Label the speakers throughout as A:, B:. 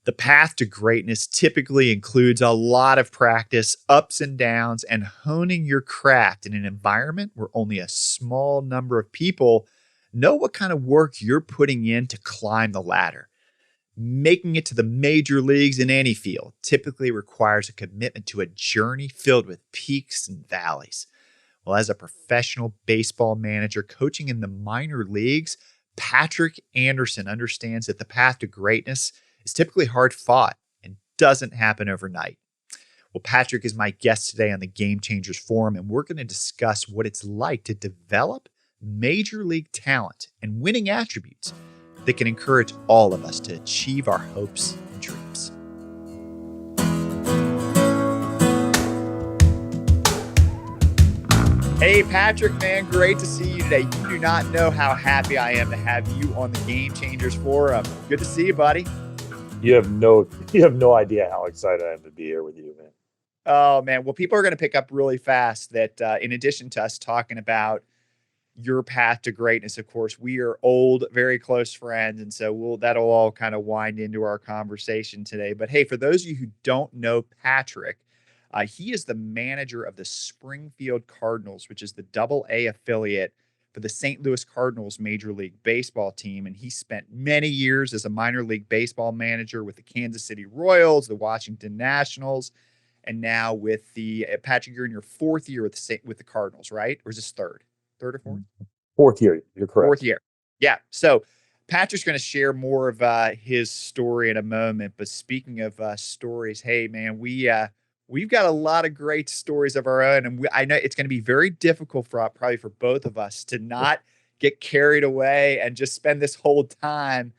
A: The path to greatness typically includes a lot of practice, ups and downs, and honing your craft in an environment where only a small number of people know what kind of work you're putting in to climb the ladder. Making it to the major leagues in any field typically requires a commitment to a journey filled with peaks and valleys. Well, as a professional baseball manager coaching in the minor leagues, Patrick Anderson understands that the path to greatness is typically hard fought and doesn't happen overnight. Well, Patrick is my guest today on the Game Changers Forum, and we're going to discuss what it's like to develop major league talent and winning attributes that can encourage all of us to achieve our hopes and dreams. Hey, Patrick, man, great to see you today. You do not know how happy I am to have you on the Game Changers Forum. Good to see you, buddy.
B: You have no idea how excited I am to be here with you, man.
A: Oh, man. Well, people are going to pick up really fast that in addition to us talking about your path to greatness, of course, we are old, very close friends. And so that'll all kind of wind into our conversation today. But hey, for those of you who don't know Patrick, he is the manager of the Springfield Cardinals, which is the Double-A affiliate for the St. Louis Cardinals Major League Baseball team. And he spent many years as a minor league baseball manager with the Kansas City Royals, the Washington Nationals, and now with the Patrick, you're in your fourth year with the Cardinals, right? Or is this third or fourth?
B: Fourth year, you're correct.
A: Fourth year. Yeah. So Patrick's going to share more of his story in a moment. But speaking of stories, hey, man, we've got a lot of great stories of our own. And I know it's going to be very difficult probably for both of us to not get carried away and just spend this whole time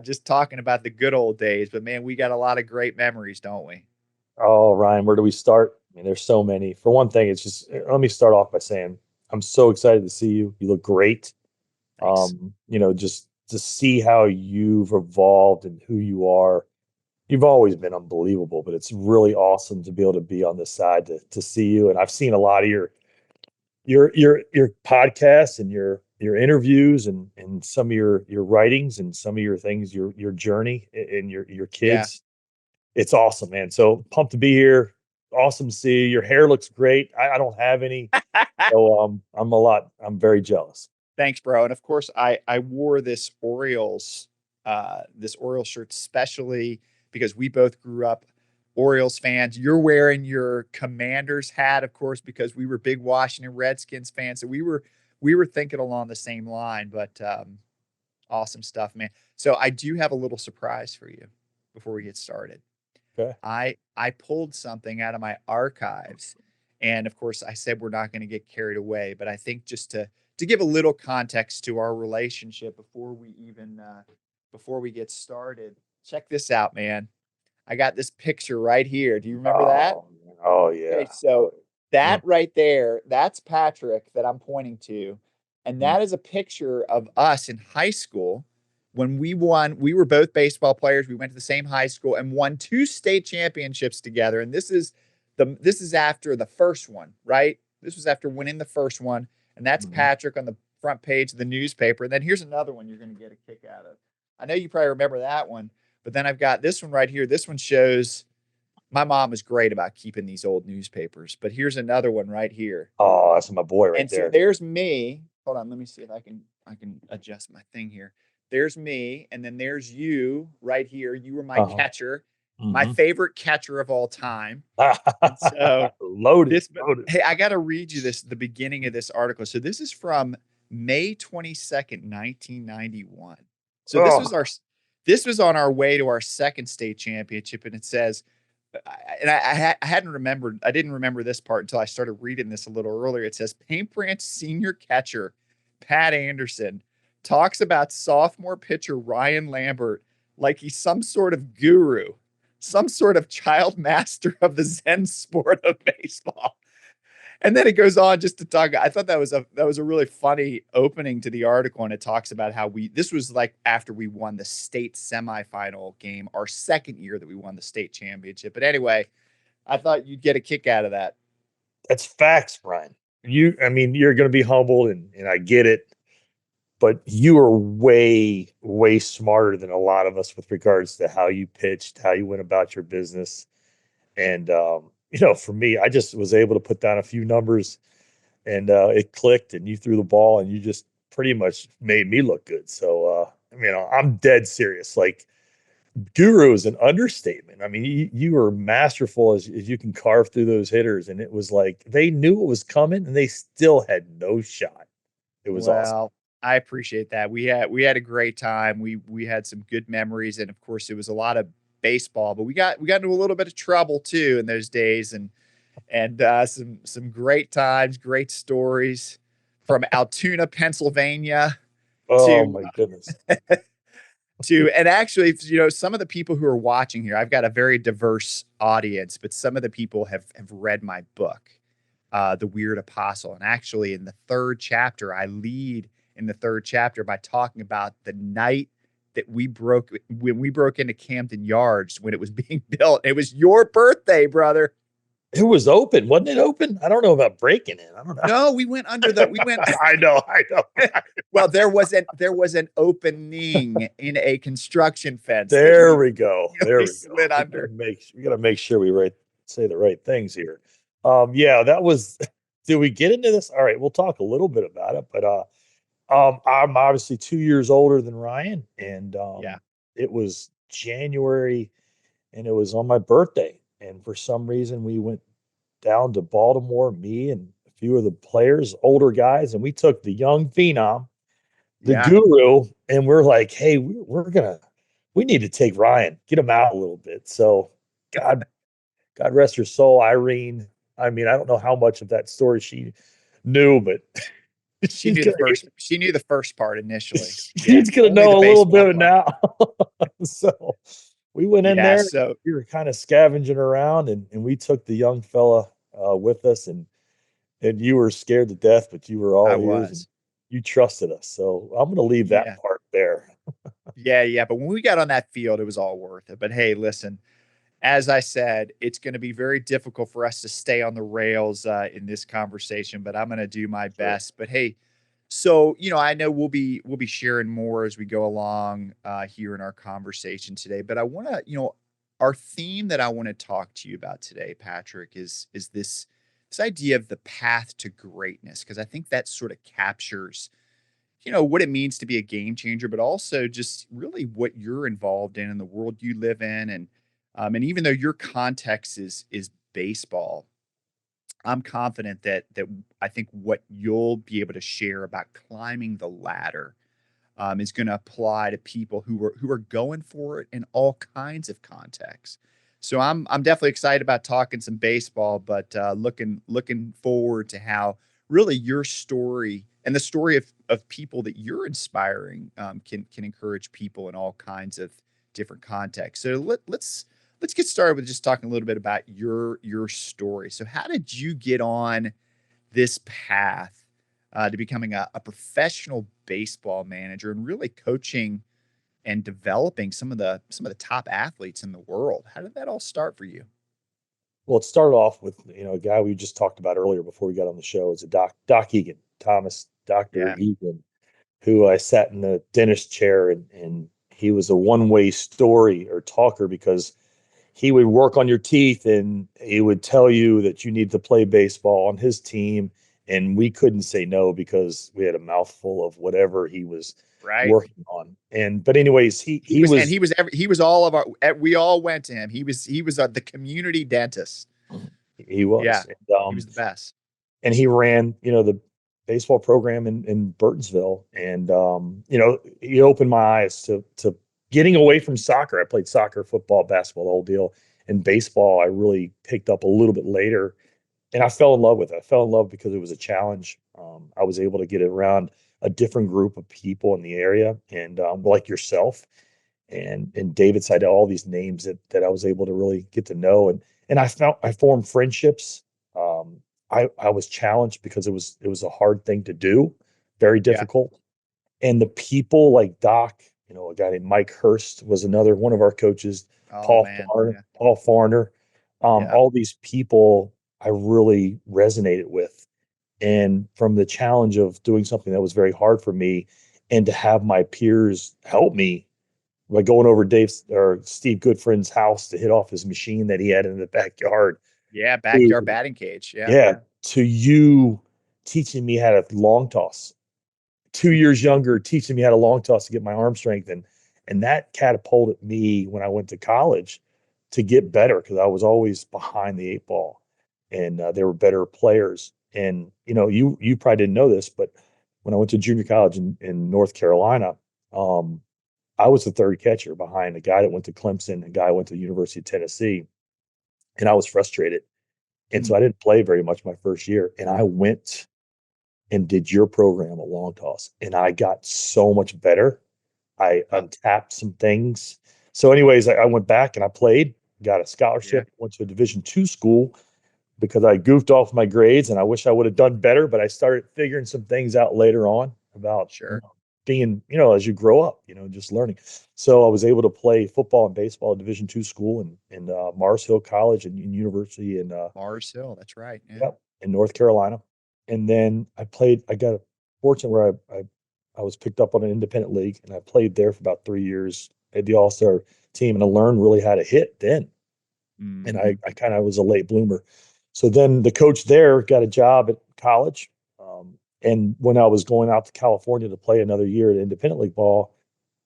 A: just talking about the good old days. But, man, we got a lot of great memories, don't we?
B: Oh, Ryan, where do we start? I mean, there's so many. For one thing, let me start off by saying I'm so excited to see you. You look great.
A: Thanks.
B: Just to see how you've evolved and who you are. You've always been unbelievable, but it's really awesome to be able to be on this side to see you. And I've seen a lot of your podcasts and your interviews and some of your writings and some of your things, your journey and your
A: Yeah.
B: kids. It's awesome, man. So pumped to be here. Awesome to see you. Your hair looks great. I don't have any. So I'm very jealous.
A: Thanks, bro. And of course, I wore this Orioles shirt specially because we both grew up Orioles fans. You're wearing your Commanders hat, of course, because we were big Washington Redskins fans. So we were thinking along the same line. But awesome stuff, man. So I do have a little surprise for you before we get started.
B: Okay.
A: I pulled something out of my archives, and of course, I said we're not going to get carried away. But I think just to give a little context to our relationship before we get started, check this out, man. I got this picture right here. Do you remember that?
B: Oh yeah.
A: Okay, so
B: Mm.
A: that right there, that's Patrick that I'm pointing to. And
B: Mm.
A: that is a picture of us in high school when we won. We were both baseball players. We went to the same high school and won 2 state championships together. And this is after the first one, right? This was after winning the first one. And that's Patrick on the front page of the newspaper. And then here's another one you're going to get a kick out of. I know you probably remember that one, but then I've got this one right here. This one shows my mom is great about keeping these old newspapers, but here's another one right here.
B: Oh, that's my boy right
A: And
B: there.
A: so there's me. Hold on, let me see if I can adjust my thing here. There's me, and then there's you right here. You were my catcher, my favorite catcher of all time. And so
B: loaded.
A: Hey, I got to read you the beginning of this article. So this is from May 22nd, 1991. So this was on our way to our second state championship, and it says, and I didn't remember this part until I started reading this a little earlier. It says Paint Branch senior catcher Pat Anderson talks about sophomore pitcher Ryan Lambert like he's some sort of guru, some sort of child master of the Zen sport of baseball. And then it goes on just to talk. I thought that was a really funny opening to the article, and it talks about how this was like after we won the state semifinal game, our second year that we won the state championship. But anyway, I thought you'd get a kick out of that.
B: That's facts, Brian. You're going to be humbled, and I get it. but you are way, way smarter than a lot of us with regards to how you pitched, how you went about your business. And, for me, I just was able to put down a few numbers and it clicked and you threw the ball and you just pretty much made me look good. So, I'm dead serious. Like, guru is an understatement. I mean, you were masterful as you can carve through those hitters. And it was like they knew it was coming and they still had no shot. It was awesome.
A: Well, I appreciate that. We had a great time. We had some good memories, and of course, it was a lot of baseball. But we got into a little bit of trouble too in those days, and some great times, great stories from Altoona, Pennsylvania
B: Oh
A: to
B: my goodness.
A: and actually, some of the people who are watching here, I've got a very diverse audience, but some of the people have read my book, The Weird Apostle. And actually, in the third chapter, I lead in the third chapter by talking about the night that when we broke into Camden Yards when it was being built. It was your birthday, brother.
B: It was open, wasn't it open? I don't know about breaking it. I don't
A: No, we went under the, we went,
B: know. I know.
A: well, there was an opening in a construction fence that
B: There we go.
A: we
B: There we go.
A: slid under.
B: We gotta make sure say the right things here. Yeah, that was. Did we get into this? All right, we'll talk a little bit about it, but I'm obviously 2 years older than Ryan, and
A: Yeah.
B: it was January, and it was on my birthday, and for some reason we went down to Baltimore, me and a few of the players, older guys, and we took the young phenom, the
A: Yeah.
B: guru, and we're like, hey, we need to take Ryan, get him out a little bit. So, God, God rest her soul, Irene. I mean, I don't know how much of that story she knew, but
A: She
B: she's
A: knew the
B: gonna
A: first she knew the first part initially. Yeah.
B: she's gonna
A: Only the
B: know a little
A: baseball
B: bit of
A: part.
B: now. So we went in
A: Yeah,
B: there.
A: so
B: We were kind of scavenging around, and we took the young fella with us, and you were scared to death, but you were
A: I
B: all ears, and
A: was.
B: you trusted us. So I'm gonna leave that
A: Yeah.
B: part there.
A: Yeah, yeah, but when we got on that field, it was all worth it. But hey, listen, as I said, it's gonna be very difficult for us to stay on the rails, in this conversation, but I'm gonna do my
B: Sure.
A: best. But hey, so, I know we'll be sharing more as we go along, here in our conversation today, but I wanna, our theme that I wanna talk to you about today, Patrick, is this idea of the path to greatness, because I think that sort of captures, what it means to be a game changer, but also just really what you're involved in the world you live in. And even though your context is baseball, I'm confident that I think what you'll be able to share about climbing the ladder is going to apply to people who are going for it in all kinds of contexts. So I'm definitely excited about talking some baseball, but looking forward to how really your story and the story of people that you're inspiring can encourage people in all kinds of different contexts. So let's get started with just talking a little bit about your story. So how did you get on this path to becoming a professional baseball manager and really coaching and developing some of the top athletes in the world? How did that all start for you?
B: Well, it started off with a guy we just talked about earlier before we got on the show. It's a Doc Egan, Thomas Doctor
A: Yeah,
B: Egan, who I sat in the dentist chair, and he was a one-way story or talker because he would work on your teeth and he would tell you that you need to play baseball on his team, and we couldn't say no because we had a mouthful of whatever he was
A: right.
B: working on. And but anyways, he
A: He
B: he
A: was, and
B: was
A: he was all of our. We all went to him. He was the community dentist.
B: he
A: Yeah,
B: was
A: he was the best.
B: and he ran, the baseball program in Burtonsville, and he opened my eyes to getting away from soccer. I played soccer, football, basketball, the whole deal. And baseball, I really picked up a little bit later, and I fell in love with it. I fell in love because it was a challenge. I was able to get around a different group of people in the area, and like yourself and David Seidel, all these names that I was able to really get to know, and I formed friendships. Um, I was challenged because it was a hard thing to do, very
A: Yeah.
B: difficult, and the people like Doc, a guy named Mike Hurst was another one of our coaches,
A: Oh man. Yeah.
B: Paul Farner,
A: Yeah.
B: all these people I really resonated with, and from the challenge of doing something that was very hard for me, and to have my peers help me by going over Dave's or Steve Goodfriend's house to hit off his machine that he had in the backyard
A: Yeah,
B: to,
A: backyard batting cage. Yeah.
B: yeah, to you teaching me how to long toss. 2 years younger, teaching me how to long toss to get my arm strength, and that catapulted me when I went to college to get better because I was always behind the eight ball, and there were better players. And you probably didn't know this, but when I went to junior college in North Carolina, um, I was the third catcher behind a guy that went to Clemson, a guy who went to the University of Tennessee, and I was frustrated. And so
A: Mm.
B: I didn't play very much my first year. And I went and did your program a long toss, and I got so much better. I
A: Huh.
B: untapped some things. So, anyways, I went back and I played, got a
A: Yeah.
B: scholarship, went to a Division II school because I goofed off my grades, and I wish I would have done better. But I started figuring some things out later on about
A: Sure.
B: being, as you grow up, just learning. So I was able to play football and baseball at Division II school in Mars Hill College and University in
A: Mars Hill. That's right. Yeah.
B: yep, in North Carolina. And then I got fortunate where I was picked up on an independent league and I played there for about 3 years at the All-Star team, and I learned really how to hit then. And
A: Hmm.
B: I kind of was a late bloomer. So then the coach there got a job at college. And when I was going out to California to play another year at independent league ball,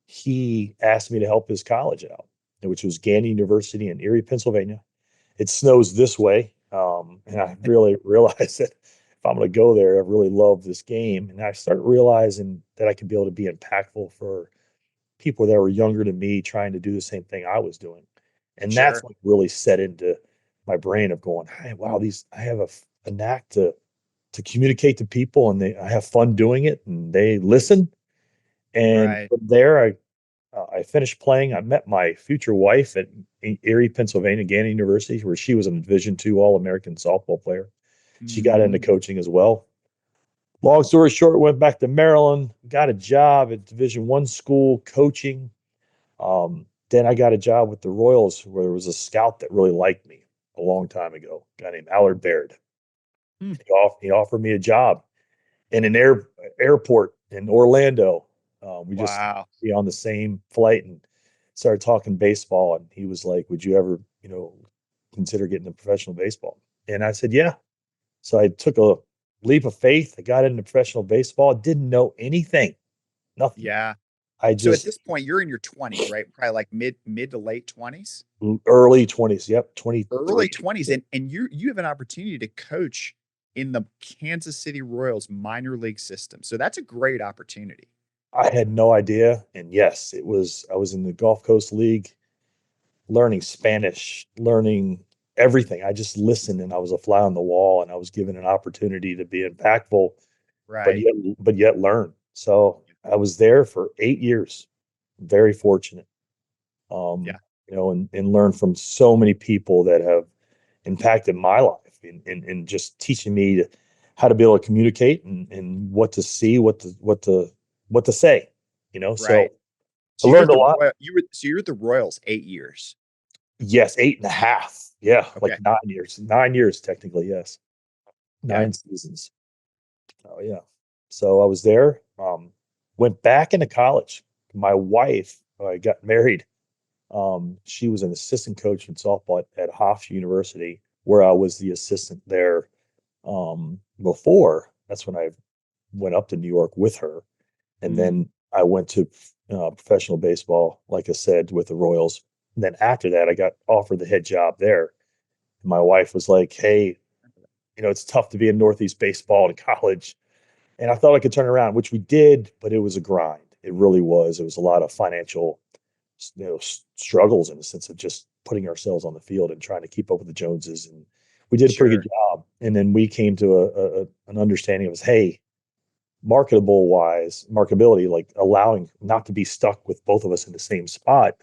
B: he asked me to help his college out, which was Gandy University in Erie, Pennsylvania. It snows this way. And I really realized that if I'm going to go there, I really love this game. And I started realizing that I could be able to be impactful for people that were younger than me trying to do the same thing I was doing. And that's
A: Sure.
B: what really set into my brain of going, hey, wow, I have a knack to communicate to people, and I have fun doing it and they listen. And
A: Right.
B: from there, I finished playing. I met my future wife at Erie, Pennsylvania, Gannon University, where she was a Division II All-American softball player. She got into
A: Hmm.
B: coaching as well. Long story short, went back to Maryland, got a job at Division I school coaching. Then I got a job with the Royals, where there was a scout that really liked me a long time ago, a guy named Allard Baird.
A: Hmm.
B: He offered me a job in an airport in Orlando. We just
A: Wow.
B: be on the same flight and started talking baseball. And he was like, "Would you ever, consider getting into professional baseball?" And I said, "Yeah." So I took a leap of faith. I got into professional baseball. Didn't know anything, nothing.
A: Yeah.
B: I
A: So at
B: just
A: this point, you're in your 20s, right? Probably like mid to late 20s,
B: early 20s. Yep,
A: early
B: 23.
A: 20s, and you have an opportunity to coach in the Kansas City Royals minor league system. So that's a great opportunity.
B: I had no idea. And yes, I was in the Gulf Coast League learning Spanish, learning everything. I just listened and I was a fly on the wall, and I was given an opportunity to be impactful, but
A: Right.
B: yet learn. So I was there for 8 years. Very fortunate.
A: Yeah.
B: And learn from so many people that have impacted my life and just teaching me how to be able to communicate and what to see, what to say,
A: Right.
B: so I
A: So you're at
B: learned a
A: the
B: lot.
A: you're at the Royals 8 years.
B: Yes, 8.5. Yeah,
A: Okay.
B: like 9 years. 9 years technically, yes.
A: Yeah.
B: 9 seasons. Oh yeah. So I was there. Went back into college. My wife, I got married. She was an assistant coach in softball at Hofstra University, where I was the assistant there before. That's when I went up to New York with her. And
A: Mm.
B: then I went to professional baseball, like I said, with the Royals. And then after that, I got offered the head job there. My wife was like, "Hey, it's tough to be in Northeast baseball in college." And I thought I could turn around, which we did, but it was a grind. It really was. It was a lot of financial, struggles in the sense of just putting ourselves on the field and trying to keep up with the Joneses. And we did a pretty good
A: Sure.
B: job. And then we came to an understanding of, hey, marketability, like allowing not to be stuck with both of us in the same spot,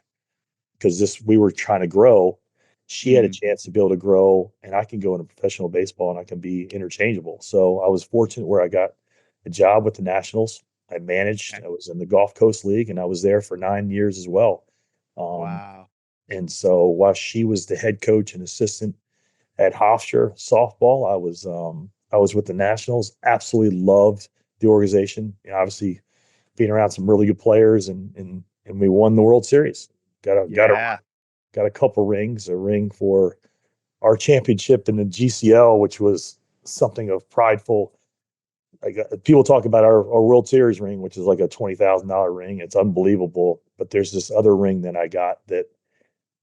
B: because we were trying to grow. She had a
A: Mm.
B: chance to be able to grow, and I can go into professional baseball and I can be interchangeable. So I was fortunate where I got a job with the Nationals. I managed.
A: Okay.
B: I was in the Gulf Coast League, and I was there for 9 years as well. Um,
A: Wow.
B: and so while she was the head coach and assistant at Hofstra softball, I was with the Nationals. Absolutely loved the organization. Obviously, being around some really good players, and we won the World Series.
A: Yeah.
B: Got a couple rings, a ring for our championship in the GCL, which was something of prideful. People talk about our World Series ring, which is like a $20,000 ring. It's unbelievable. But there's this other ring that I got that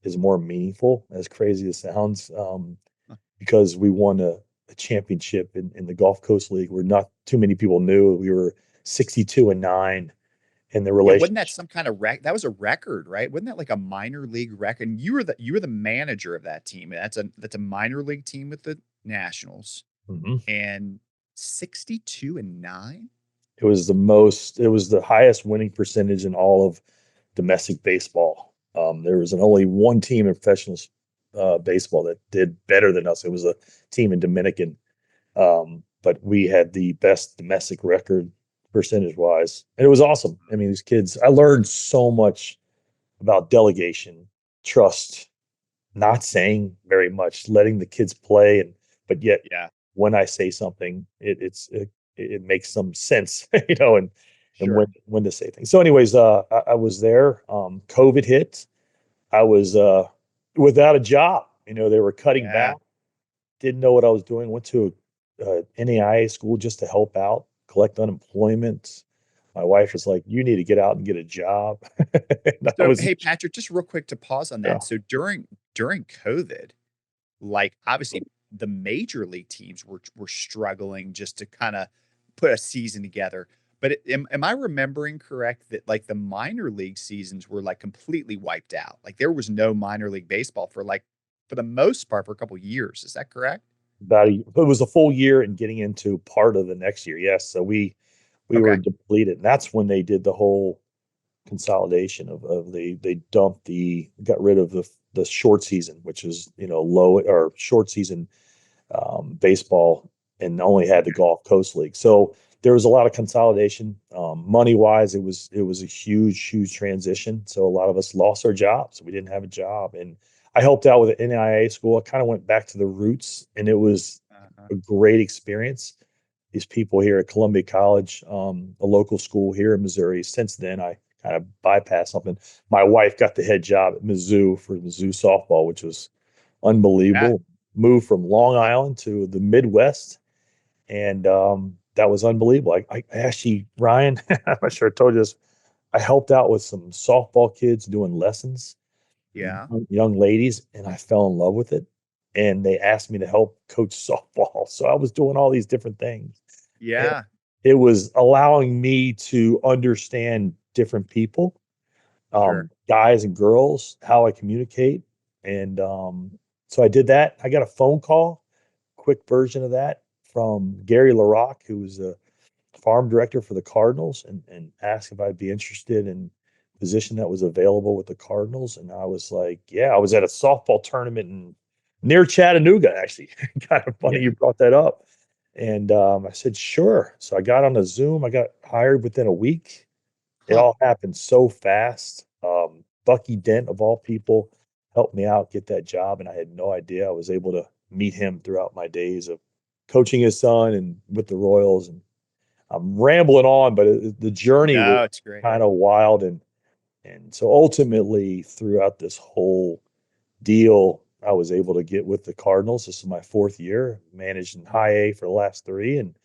B: is more meaningful, as crazy as it sounds, because we won a championship in the Gulf Coast League where not too many people knew. We were 62-9 in the
A: Yeah, wasn't that
B: relationship.
A: some kind of that was a record, right? Wasn't that like a minor league record? And you were the manager of that team. That's a minor league team with the Nationals.
B: Mhm.
A: And 62-9?
B: It was the highest winning percentage in all of domestic baseball. There was only one team in professional baseball that did better than us. It was a team in Dominican, but we had the best domestic record percentage wise, and it was awesome. I mean, these kids, I learned so much about delegation, trust, not saying very much, letting the kids play, and but yet
A: Yeah,
B: when I say something, it makes some sense, and
A: sure.
B: when to say things. So, anyways, I was there. COVID hit. I was without a job. They were cutting
A: Yeah.
B: back. Didn't know what I was doing. Went to a NAIA school just to help out, collect unemployment. My wife was like, "You need to get out and get a job." And I
A: So,
B: was,
A: hey, Patrick, just real quick to pause on
B: yeah,
A: that. So during COVID, like obviously the major league teams were struggling just to kind of put a season together. But am I remembering correct that like the minor league seasons were like completely wiped out? Like there was no minor league baseball for like for the most part for a couple years. Is that correct?
B: it was a full year and getting into part of the next year. Yes, so we were
A: Okay.
B: depleted, and that's when they did the whole consolidation of they dumped got rid of the short season, which is low or short season baseball, and only had the
A: Okay.
B: Gulf Coast League. So there was a lot of consolidation. Money wise, it was a huge transition. So a lot of us lost our jobs. We didn't have a job, and I helped out with an NIA school. I kind of went back to the roots, and it was
A: Uh-huh.
B: a great experience. These people here at Columbia College, a local school here in Missouri. Since then, I kind of bypassed something. My wife got the head job at Mizzou for Mizzou softball, which was
A: Yeah.
B: unbelievable. Moved from Long Island to the Midwest, and that was unbelievable. I actually, Ryan, I'm not sure I told you this. I helped out with some softball kids doing lessons,
A: Yeah.
B: young ladies, and I fell in love with it. And they asked me to help coach softball, so I was doing all these different things. And
A: Yeah.
B: it was allowing me to understand different people,
A: Sure.
B: guys and girls, how I communicate. And so I did that. I got a phone call, quick version of that, from Gary LaRocque, who was a farm director for the Cardinals, and asked if I'd be interested in a position that was available with the Cardinals. And I was like, yeah, I was at a softball tournament near Chattanooga, actually. Kind of funny
A: Yeah.
B: you brought that up. And I said, sure. So I got on a Zoom. I got hired within a week. It
A: Huh.
B: all happened so fast. Bucky Dent, of all people, helped me out get that job, and I had no idea. I was able to meet him throughout my days of coaching his son and with the Royals. And I'm rambling on, but the journey was
A: No, it's great.
B: kind of wild, and so ultimately, throughout this whole deal, I was able to get with the Cardinals. This is my fourth year, managed in high A for the last three, and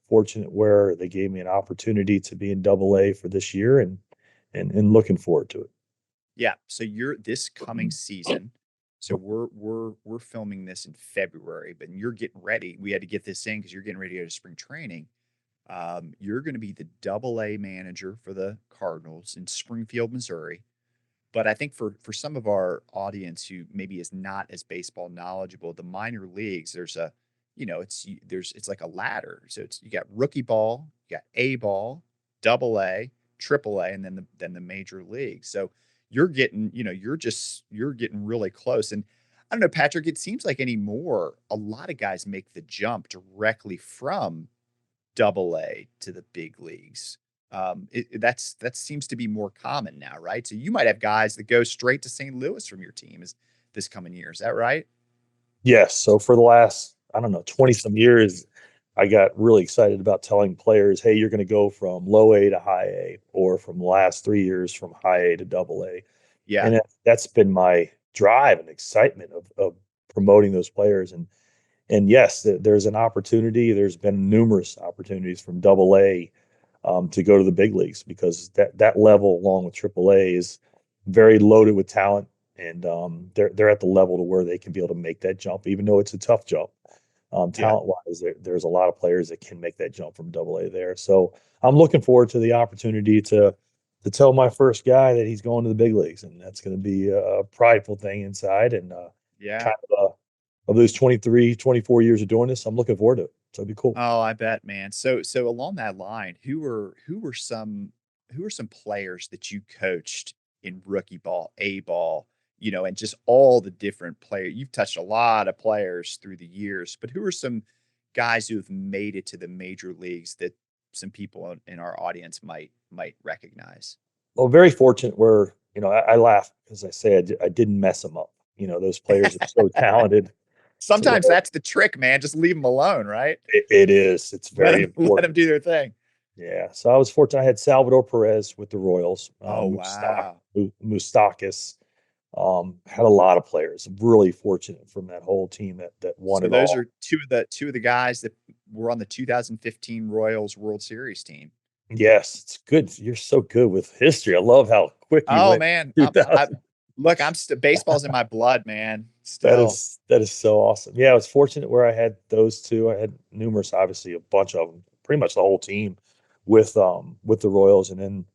B: fortunate where they gave me an opportunity to be in double A for this year, and looking forward to it.
A: Yeah, so you're this coming season. So we're filming this in February, but you're getting ready. We had to get this in because you're getting ready to go to spring training. You're going to be the double A manager for the Cardinals in Springfield, Missouri. But I think for some of our audience who maybe is not as baseball knowledgeable, the minor leagues, there's a, it's like a ladder. So it's you got rookie ball, you got A ball, double A, triple A, and then the major league. So you're getting, you're getting really close. And I don't know, Patrick, it seems like anymore, a lot of guys make the jump directly from double A to the big leagues. That seems to be more common now, right? So you might have guys that go straight to St. Louis from your team is this coming year. Is that right?
B: Yes. So for the last, I don't know, 20 some years, I got really excited about telling players, hey, you're going to go from low A to high A, or from the last 3 years from high A to double A.
A: Yeah.
B: And that's been my drive and excitement of promoting those players. And yes, there's an opportunity. There's been numerous opportunities from double A to go to the big leagues, because that level, along with triple A, is very loaded with talent. And they're at the level to where they can be able to make that jump, even though it's a tough jump.
A: Yeah.
B: Talent wise, there's a lot of players that can make that jump from double A there. So I'm looking forward to the opportunity to tell my first guy that he's going to the big leagues, and that's going to be a prideful thing inside, and
A: Yeah.
B: kind of those 23, 24 years of doing this, I'm looking forward to it. So it'd be cool.
A: Oh, I bet, man. So along that line, who were some players that you coached in rookie ball, A ball, and just all the different players. You've touched a lot of players through the years, but who are some guys who have made it to the major leagues that some people in our audience might recognize?
B: Well, very fortunate where, I laugh because I say I didn't mess them up. Those players are so talented to
A: Sometimes
B: where
A: that's the trick, man. Just leave them alone, right?
B: it is. It's
A: Let
B: very
A: them let them
B: important.
A: do their thing.
B: Yeah. So I was fortunate. I had Salvador Perez with the Royals,
A: Oh, wow.
B: Mustakis, had a lot of players. Really fortunate from that whole team that won
A: So
B: it
A: those
B: all.
A: are two of the guys that were on the 2015 Royals World Series team.
B: Yes, it's good. You're so good with history. I love how quick you
A: Oh
B: went.
A: man, I
B: 2000.
A: look. Baseball's in my blood, man.
B: That
A: Still,
B: is that is so awesome. Yeah, I was fortunate where I had those two. I had numerous, obviously, a bunch of them, pretty much the whole team with the Royals, and then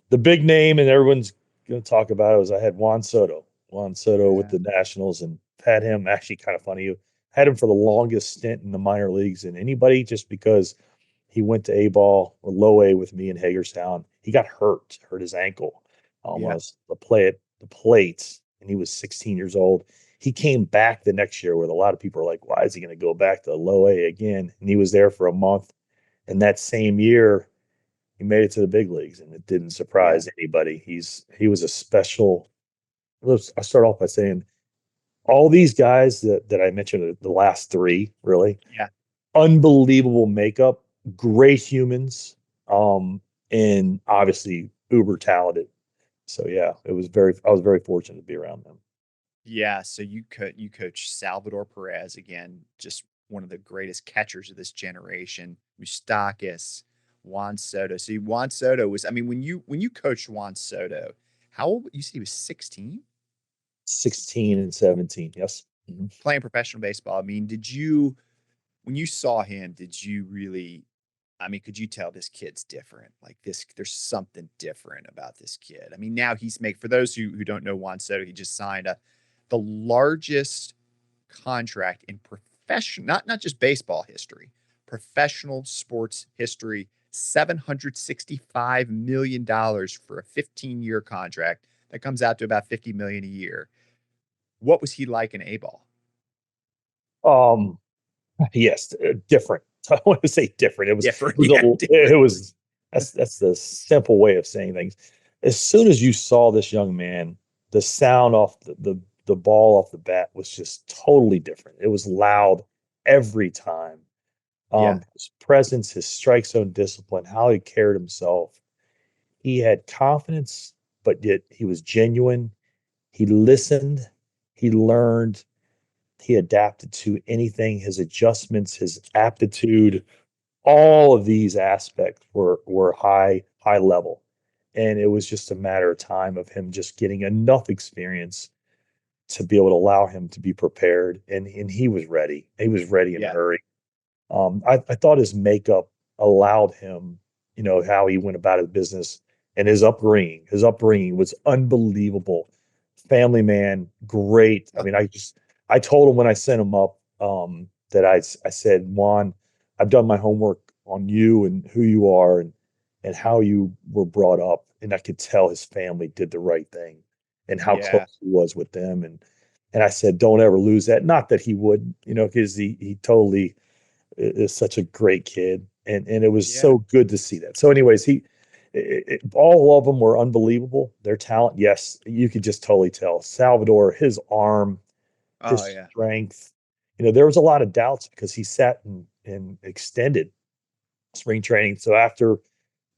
B: the big name, and everyone's going to talk about it, was I had Juan Soto. Juan Soto with
A: yeah,
B: the Nationals, and had him, actually kind of funny. Had him for the longest stint in the minor leagues, and anybody, just because he went to A ball or low A with me in Hagerstown. He got hurt his ankle when I
A: yeah,
B: was the plate, and he was 16 years old. He came back the next year, with a lot of people are like, why is he going to go back to low A again? And he was there for a month. And that same year, he made it to the big leagues, and it didn't
A: yeah,
B: surprise anybody. He was a special. I start off by saying all these guys that I mentioned, the last three, really
A: yeah,
B: unbelievable makeup, great humans, and obviously uber talented. So yeah, I was very fortunate to be around them.
A: yeah. So you coach Salvador Perez again, just one of the greatest catchers of this generation. Mustakis, Juan Soto. See, Juan Soto was. I mean, when you coached Juan Soto, how old? You said he was 16,
B: 16 and 17. Yes. Mhm.
A: playing professional baseball. I mean, when you saw him, did you really, I mean, could you tell this kid's different? Like this, there's something different about this kid. I mean, now for those who don't know Juan Soto, he just signed the largest contract in professional, not just baseball history, professional sports history, $765 million for a 15-year contract. That comes out to about 50 million a year. What was he like in A ball?
B: Um, yes, different. I want to say different.
A: Different, yeah, different.
B: it was, that's the simple way of saying things. As soon as you saw this young man, the sound off the ball off the bat was just totally different. It was loud every time.
A: Yeah,
B: His presence, his strike zone discipline, how he carried himself. He had confidence, but yet he was genuine. He listened, he learned, he adapted to anything, his adjustments, his aptitude, all of these aspects were high level. And it was just a matter of time of him just getting enough experience to be able to allow him to be prepared. And he was ready. He was ready in a
A: yeah,
B: hurry. I thought his makeup allowed him, how he went about his business, and his upbringing. His upbringing was unbelievable. Family man, great. I mean, I told him when I sent him up, that I said, Juan, I've done my homework on you and who you are, and how you were brought up, and I could tell his family did the right thing, and how
A: yeah,
B: close he was with them, and I said, don't ever lose that. Not that he would, because he totally is such a great kid, and it was
A: yeah.
B: so good to see that. So, anyways, all of them were unbelievable. Their talent, yes, you could just totally tell. Salvador, his arm, his
A: Oh yeah,
B: strength. there was a lot of doubts because he sat and extended spring training. So after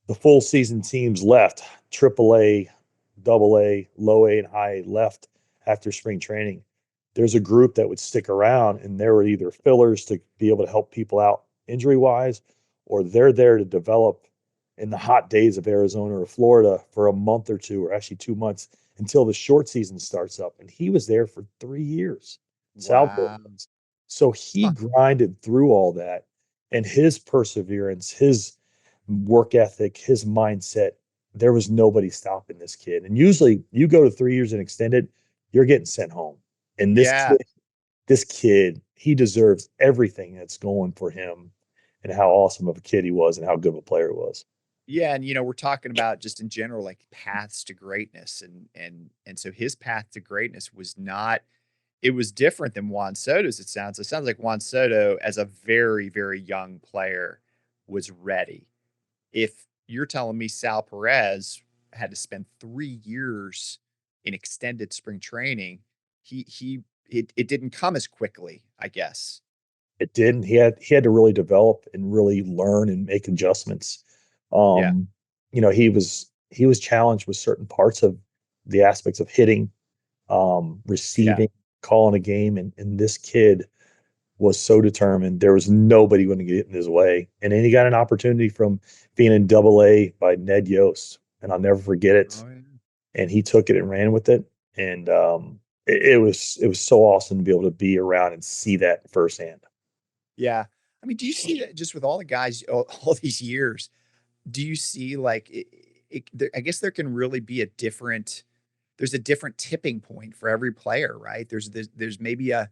B: the full season teams left, AAA, double A, low A, and high A left after spring training. There's a group that would stick around, and there were either fillers to be able to help people out injury wise, or they're there to develop in the hot days of Arizona or Florida for a month or two, or actually 2 months until the short season starts up. And he was there for 3 years. Salvo
A: Wow.
B: was. So he
A: Huh.
B: grinded through all that, and his perseverance, his work ethic, his mindset, there was nobody stopping this kid. And usually you go to 3 years and extended, you're getting sent home. And
A: Yeah.
B: this kid, he deserves everything that's going for him and how awesome of a kid he was and how good of a player he was.
A: Yeah, and we're talking about just in general, like paths to greatness, and so his path to greatness was not. It was different than Juan Soto's. It sounds. It sounds like Juan Soto, as a very very young player, was ready. If you're telling me Sal Perez had to spend 3 years in extended spring training, it didn't come as quickly, I guess.
B: It didn't. He had to really develop and really learn and make adjustments.
A: Yeah,
B: Um, he was challenged with certain parts of the aspects of hitting,
A: yeah.
B: receiving, calling a game, and this kid was so determined. There was nobody going to get in his way. And then he got an opportunity from being in double A by Ned Yost. And I'll never forget it.
A: Oh, yeah.
B: And he took it and ran with it. And it was so awesome to be able to be around and see that firsthand.
A: Yeah. I mean, do you see that just with all the guys all these years, do you see like I guess there can really be there's a different tipping point for every player, right? There's maybe a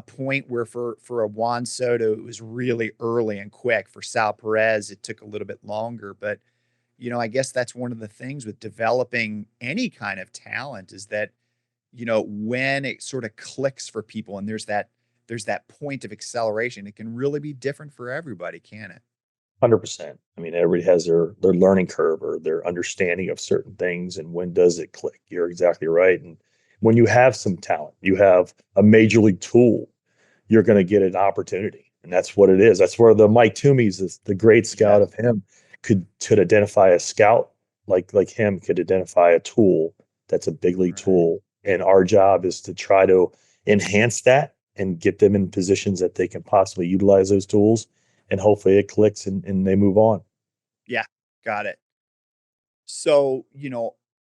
A: point where for a Juan Soto it was really early and quick. For Sal Perez, it took a little bit longer, but I guess that's one of the things with developing any kind of talent is that, when it sort of clicks for people and there's that point of acceleration, it can really be different for everybody, can it?
B: 100%. I mean, everybody has their learning curve or their understanding of certain things, and when does it click? You're exactly right. And when you have some talent, you have a major league tool, you're going to get an opportunity, and that's what it is. That's where the Mike Toomey's, is the great scout
A: Yes.
B: of him, could identify a scout like him, could identify a tool that's a big league
A: Right.
B: tool, and our job is to try to enhance that and get them in positions that they can possibly utilize those tools, and hopefully it clicks and they move on.
A: Yeah. Got it. So,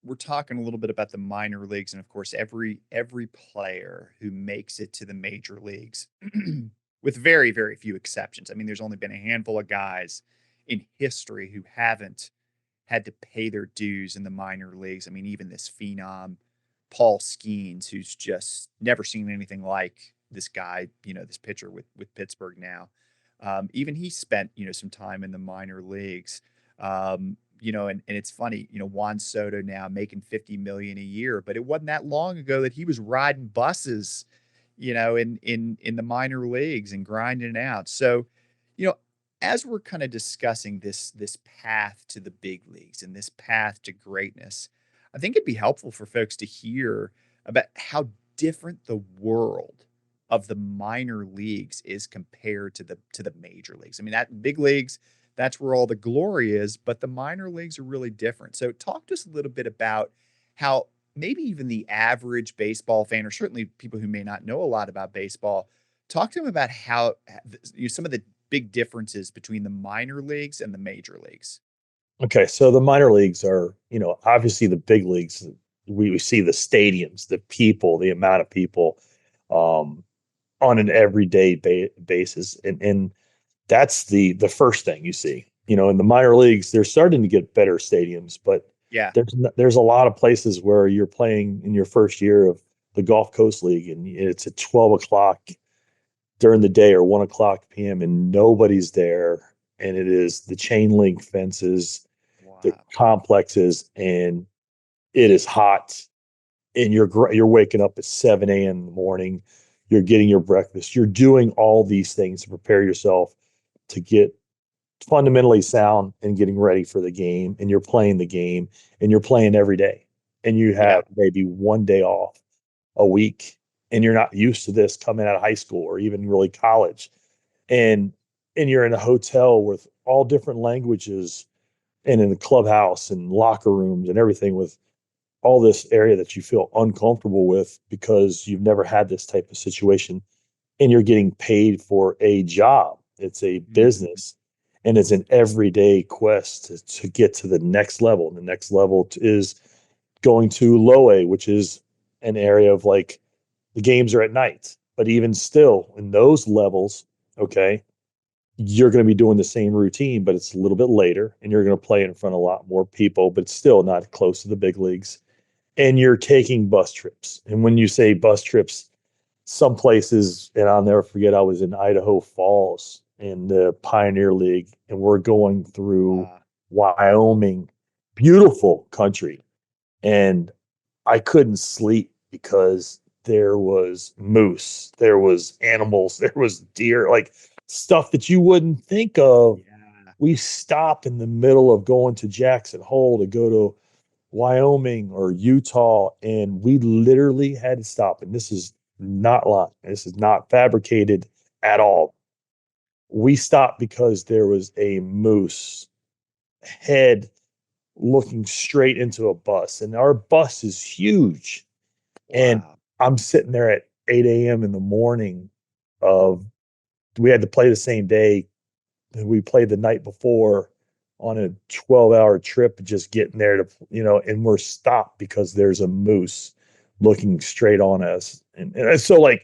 A: we're talking a little bit about the minor leagues, and of course, every player who makes it to the major leagues, with very, very few exceptions. I mean, there's only been a handful of guys in history who haven't had to pay their dues in the minor leagues. I mean, even this phenom, Paul Skeens, who's just never seen anything like this guy, this pitcher with Pittsburgh now. Even he spent, some time in the minor leagues. And it's funny, Juan Soto now making 50 million a year, but it wasn't that long ago that he was riding buses, in the minor leagues and grinding it out. So, you know, as we're kind of discussing this path to the big leagues and this path to greatness, I think it'd be helpful for folks to hear about how different the world of the minor leagues is compared to the major leagues. I mean, that big leagues, that's where all the glory is, but the minor leagues are really different. So talk to us a little bit about how maybe even the average baseball fan, or certainly people who may not know a lot about baseball, talk to them about how some of the big differences between the minor leagues and the major leagues.
B: Okay, so the minor leagues are, obviously the big leagues. We see the stadiums, the people, the amount of people, um, on an everyday basis, and that's the first thing you see. In the minor leagues, they're starting to get better stadiums, but
A: Yeah,
B: there's a lot of places where you're playing in your first year of the Gulf Coast League, and it's at 12 o'clock during the day or 1 o'clock p.m. and nobody's there, and it is the chain link fences, the
A: wow.
B: complexes, and it is hot, and you're waking up at 7 a.m. in the morning, you're getting your breakfast, you're doing all these things to prepare yourself to get fundamentally sound and getting ready for the game, and you're playing the game, and you're playing every day, and you
A: Yeah,
B: have maybe one day off a week, and you're not used to this coming out of high school or even really college, and you're in a hotel with all different languages and in a clubhouse and locker rooms and everything with all this area that you feel uncomfortable with because you've never had this type of situation, and you're getting paid for a job. It's a
A: Mhm.
B: business, and it's an everyday quest to get to the next level. And the next level is going to low A, which is an area of like the games are at night. But even still, in those levels, okay, you're going to be doing the same routine, but it's a little bit later, and you're going to play in front of a lot more people, but still not close to the big leagues. And you're taking bus trips. And when you say bus trips, some places, and I'll never forget, I was in Idaho Falls in the Pioneer League, and we're going through
A: Uh,
B: Wyoming, beautiful country. And I couldn't sleep because there was moose, there was animals, there was deer, like stuff that you wouldn't think of.
A: yeah.
B: We stopped in the middle of going to Jackson Hole to go to Wyoming or Utah, and we literally had to stop. And this is not lying. This is not fabricated at all. We stopped because there was a moose head looking straight into a bus, and our bus is huge. And
A: Wow.
B: I'm sitting there at 8 a.m. in the morning. Of We had to play the same day. We played the night before on a 12-hour trip, just getting there to, and we're stopped because there's a moose looking straight on us. And so, like,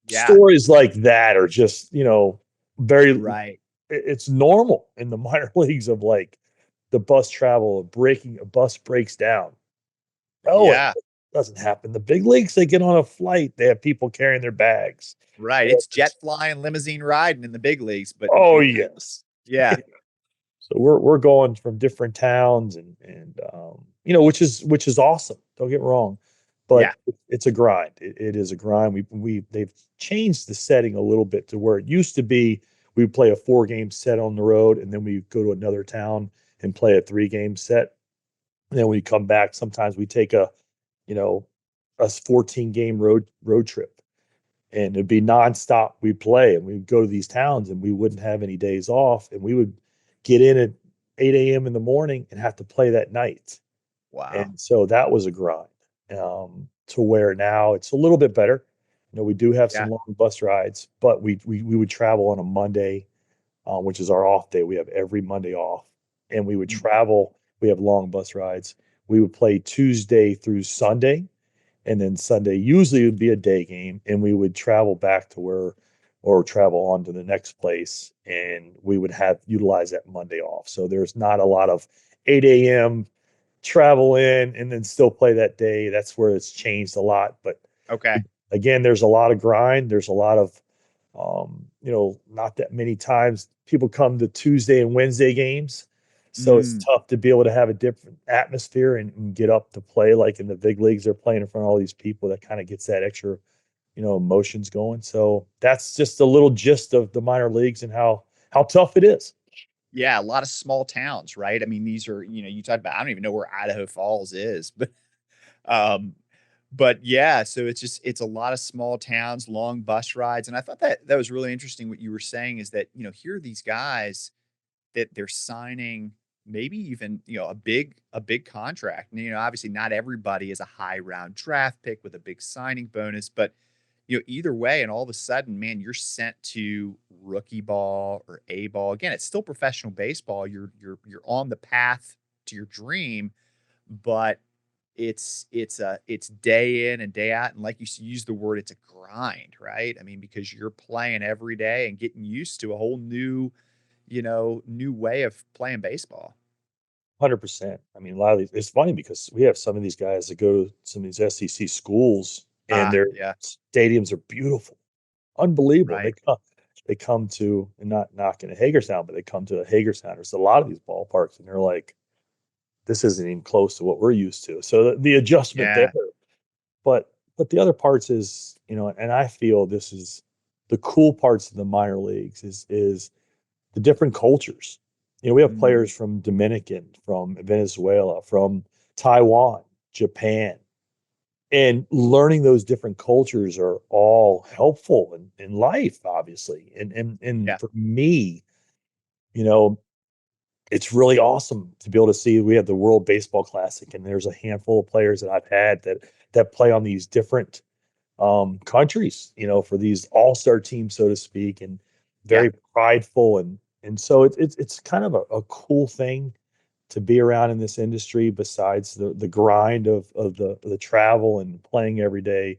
A: Yeah.
B: stories like that are just, very,
A: Right.
B: it's normal in the minor leagues of like the bus travel, breaking a bus breaks down. Oh, it
A: Yeah.
B: doesn't happen. The big leagues, they get on a flight, they have people carrying their bags.
A: Right. It's jet flying, limousine riding in the big leagues, but
B: Oh,
A: you
B: yes.
A: yeah.
B: So we're going from different towns, and which is awesome. Don't get me wrong,
A: Yeah.
B: but it's a grind. It is a grind. They've changed the setting a little bit to where it used to be we would play a 4 game set on the road, and then we go to another town and play a 3 game set. And then we come back. Sometimes we take you know a 14 game road trip, and it'd be nonstop. We'd play and we'd go to these towns, and we wouldn't have any days off, and we would get in at 8 a.m. in the morning and have to play that night.
A: Wow.
B: And so that was a grind, to where now it's a little bit better. We do have some
A: Yeah.
B: long bus rides, but we would travel on a Monday, which is our off day. We have every Monday off, and we would
A: Mm.
B: travel. We have long bus rides. We would play Tuesday through Sunday, and then Sunday usually would be a day game, and we would travel back to where, or travel on to the next place, and we would have utilize that Monday off. So there's not a lot of 8 a.m. travel in and then still play that day. That's where it's changed a lot. But
A: Okay.
B: again, there's a lot of grind. There's a lot of, not that many times people come to Tuesday and Wednesday games. So it's
A: Mm.
B: tough to be able to have a different atmosphere, and get up to play like in the big leagues. They're playing in front of all these people. That kind of gets that extra, emotions going. So that's just a little gist of the minor leagues and how tough it is.
A: Yeah, a lot of small towns, right? I mean, these are, you talked about I don't even know where Idaho Falls is, um but yeah, so it's a lot of small towns, long bus rides, and I thought that that was really interesting what you were saying is that, here are these guys that they're signing maybe even, a big contract. And, obviously not everybody is a high round draft pick with a big signing bonus, but either way, and all of a sudden, man, you're sent to rookie ball or A ball. Again, it's still professional baseball. You're on the path to your dream, but it's day in and day out, and like you use the word, it's a grind, right? I mean, because you're playing every day and getting used to a whole new way of playing baseball.
B: 100%. I mean, a lot of these, it's funny because we have some of these guys that go to some of these SEC schools, and
A: Ah,
B: their
A: yeah,
B: stadiums are beautiful, unbelievable.
A: right.
B: They come to, and not knocking a Hagerstown, but they come to a Hagerstown. There's a lot of these ballparks, and they're like, this isn't even close to what we're used to. So the adjustment there,
A: Yeah.
B: but the other parts is, and I feel this is the cool parts of the minor leagues is the different cultures. We have
A: Mm,
B: players from Dominican, from Venezuela, from Taiwan, Japan. and learning those different cultures are all helpful in life, obviously. And
A: Yeah.
B: for me, you know, it's really awesome to be able to see we have the World Baseball Classic, and there's a handful of players that I've had that play on these different countries, for these all-star teams, so to speak, and
A: Yeah.
B: very prideful, and so it's kind of a cool thing to be around in this industry. Besides the grind of the travel and playing every day,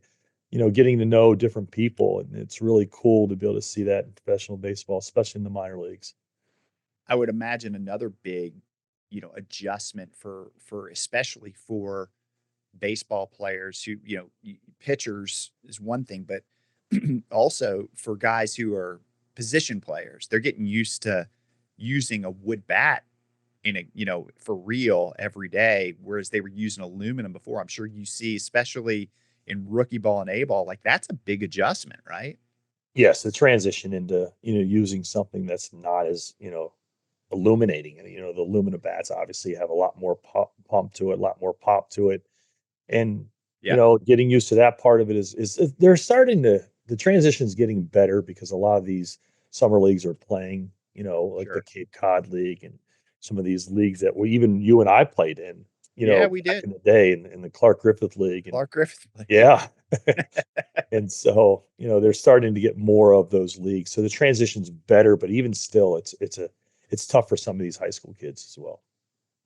B: getting to know different people, and it's really cool to be able to see that in professional baseball, especially in the minor leagues.
A: I would imagine another big, adjustment for especially for baseball players who, pitchers is one thing, but also for guys who are position players, they're getting used to using a wood bat for real every day, whereas they were using aluminum before. I'm sure you see, especially in rookie ball and A ball, like that's a big adjustment, right?
B: Yes, the transition into using something that's not as illuminating, and the aluminum bats obviously have a lot more pump to it, a lot more pop to it, and
A: Yeah,
B: getting used to that part of it is they're starting to the transition's getting better because a lot of these summer leagues are playing, like the
A: sure.
B: Cape Cod League and some of these leagues that we even you and I played in,
A: Yeah, we
B: back
A: did.
B: in the day in the Clark Griffith League. And
A: Clark Griffith League.
B: yeah. And so, they're starting to get more of those leagues. So the transition's better, but even still, it's tough for some of these high school kids as well.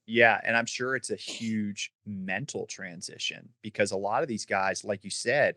A: Yeah, and I'm sure it's a huge mental transition because a lot of these guys, like you said,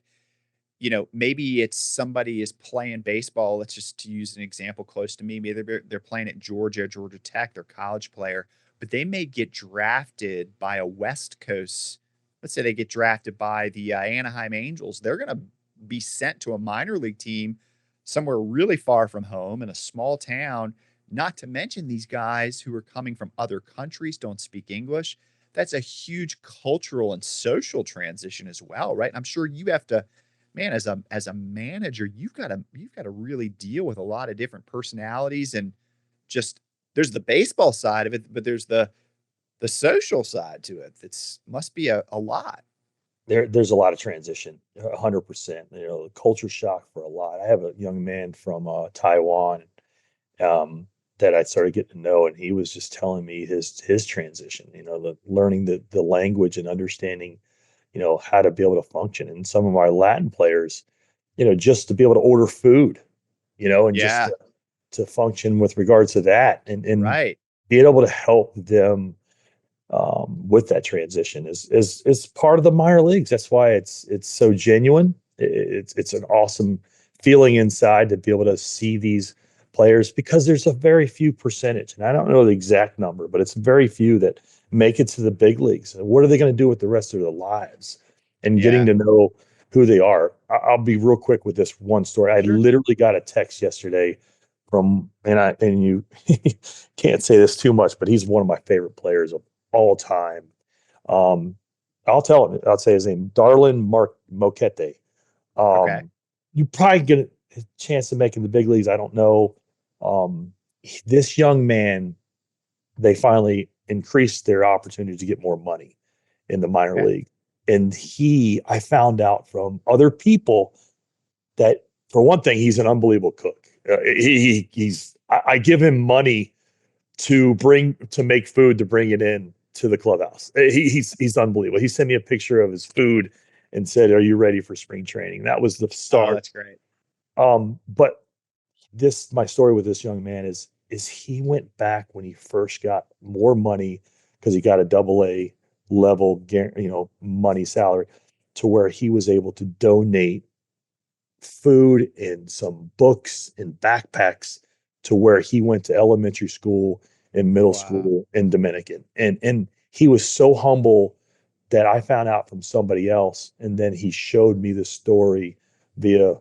A: maybe it's somebody is playing baseball. Let's just to use an example close to me. Maybe they're playing at Georgia, Georgia Tech, they're a college player, but they may get drafted by a West Coast. Let's say they get drafted by the Anaheim Angels. They're going to be sent to a minor league team somewhere really far from home in a small town. Not to mention these guys who are coming from other countries don't speak English. That's a huge cultural and social transition as well, right? I'm sure you have to, man, as a manager, you've got to really deal with a lot of different personalities and just there's the baseball side of it, but there's the social side to it. That's must be a lot.
B: There's a lot of transition, 100%. Culture shock for a lot. I have a young man from Taiwan, that I started getting to know, and he was just telling me his transition. The learning the language and understanding, how to be able to function. And some of our Latin players, just to be able to order food, and just
A: Yeah,
B: to function with regards to that, and
A: right.
B: being able to help them with that transition is part of the minor leagues. That's why it's so genuine. It's an awesome feeling inside to be able to see these players, because there's a very few percentage, and I don't know the exact number, but it's very few that make it to the big leagues. And what are they going to do with the rest of their lives? And getting
A: Yeah,
B: to know who they are. I'll be real quick with this one story. I
A: sure.
B: literally got a text yesterday from, and you can't say this too much, but he's one of my favorite players of all time. Um, I'll say his name, Darlin Mark Moquete.
A: Okay.
B: Um, you probably get a chance to make in the big leagues. I don't know. Um, this young man, they finally increased their opportunity to get more money in the minor
A: Okay.
B: league. And I found out from other people that, for one thing, he's an unbelievable cook. I give him money to make food to bring it in to the clubhouse. He's unbelievable. He sent me a picture of his food and said, "Are you ready for spring training?" That was the
A: Oh,
B: start.
A: that's great.
B: But my story with this young man is he went back when he first got more money, because he got a double A level, money salary, to where he was able to donate food and some books and backpacks to where he went to elementary school and middle
A: Wow.
B: school in Dominican. And he was so humble that I found out from somebody else, and then he showed me the story via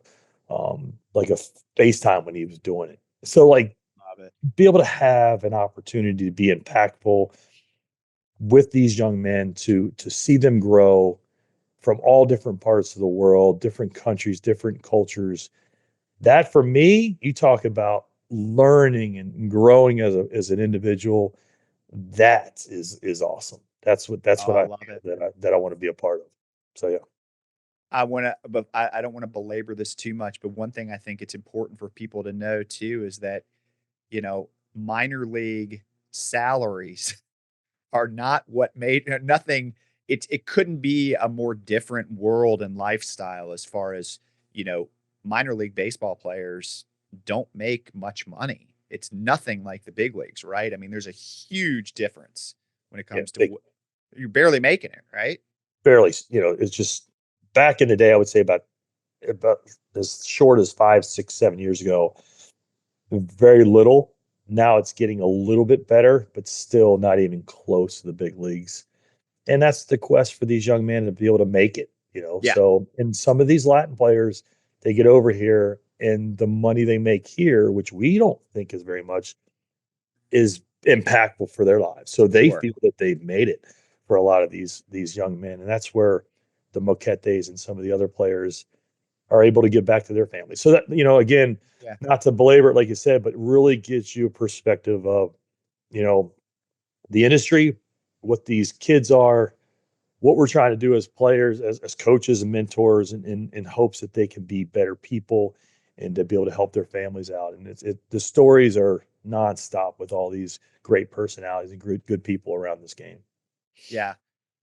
B: like a FaceTime when he was doing it. So, like,
A: Love it.
B: be able to have an opportunity to be impactful with these young men, to see them grow from all different parts of the world, different countries, different cultures. That, for me, you talk about learning and growing as an individual. That is awesome. That's what
A: Oh,
B: I
A: I love
B: feel
A: it.
B: that I want to be a part of. So yeah.
A: I want to, but I don't want to belabor this too much. But one thing I think it's important for people to know too is that, minor league salaries are not what made nothing. It couldn't be a more different world and lifestyle as far as, you know, minor league baseball players don't make much money. It's nothing like the big leagues, right? I mean, there's a huge difference when it
B: Yeah,
A: comes to
B: they
A: you're barely making it, right?
B: barely, it's just back in the day, I would say about as short as 5, 6, 7 years ago, very little. Now it's getting a little bit better, but still not even close to the big leagues. And that's the quest for these young men to be able to make it.
A: Yeah,
B: So, and some of these Latin players, they get over here and the money they make here, which we don't think is very much, is impactful for their lives. So they
A: sure.
B: feel that they've made it for a lot of these young men. And that's where the Moquetes and some of the other players are able to give back to their families. So that, again,
A: Yeah.
B: not to belabor it, like you said, but really gives you a perspective of, you know, the industry, what these kids are, what we're trying to do as players, as coaches and mentors, and in hopes that they can be better people and to be able to help their families out. And the stories are nonstop with all these great personalities and good people around this game.
A: Yeah.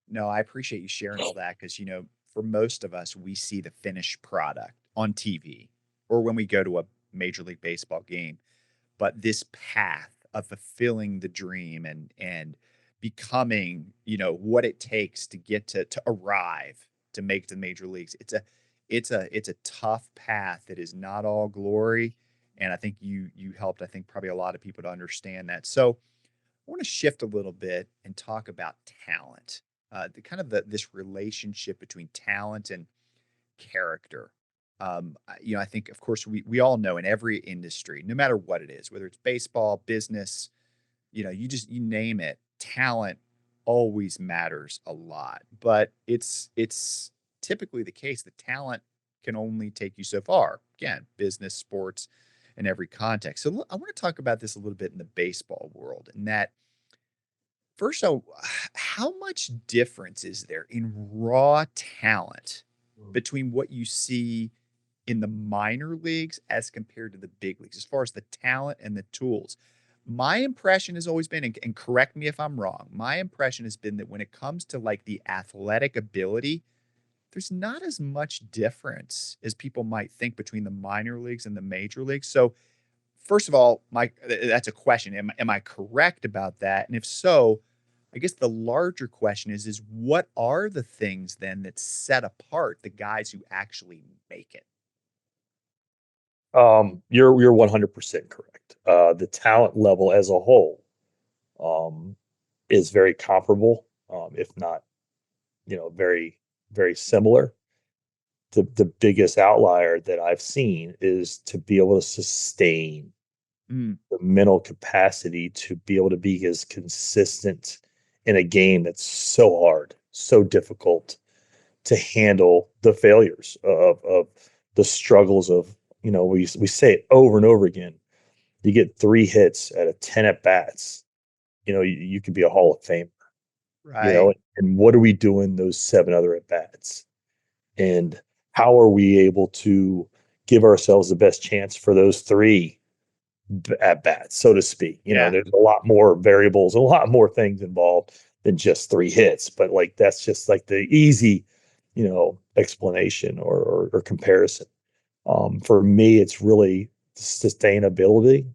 A: No, I appreciate you sharing all that because, for most of us, we see the finished product on TV or when we go to a Major League Baseball game. But this path of fulfilling the dream and becoming, what it takes to get to arrive to make the major leagues, it's a tough path that is not all glory. And I think you helped, I think, probably a lot of people to understand that. So I want to shift a little bit and talk about talent. The kind of this relationship between talent and character. I think, of course, we all know in every industry, no matter what it is, whether it's baseball, business, you name it, talent always matters a lot. But it's typically the case that talent can only take you so far. Again, business, sports, in every context. So I want to talk about this a little bit in the baseball world, and that first, how much difference is there in raw talent between what you see in the minor leagues as compared to the big leagues, as far as the talent and the tools? My impression has always been, and correct me if I'm wrong, my impression has been that when it comes to like the athletic ability, there's not as much difference as people might think between the minor leagues and the major leagues. So, first of all, that's a question. Am I correct about that? And if so, I guess the larger question is what are the things then that set apart the guys who actually make it?
B: You're 100% correct. The talent level as a whole um, is very comparable, if not, very, very similar. The biggest outlier that I've seen is to be able to sustain
A: Mm,
B: the mental capacity to be able to be as consistent in a game that's so hard, so difficult to handle the failures of the struggles of, we say it over and over again. You get 3 hits out of 10 at bats, you could be a Hall of Famer,
A: right.
B: and what are we doing those 7 other at bats? And how are we able to give ourselves the best chance for those three at bats, so to speak?
A: Yeah.
B: There's a lot more variables, a lot more things involved than just 3 hits, but like that's just like the easy, explanation or comparison. For me, it's really sustainability.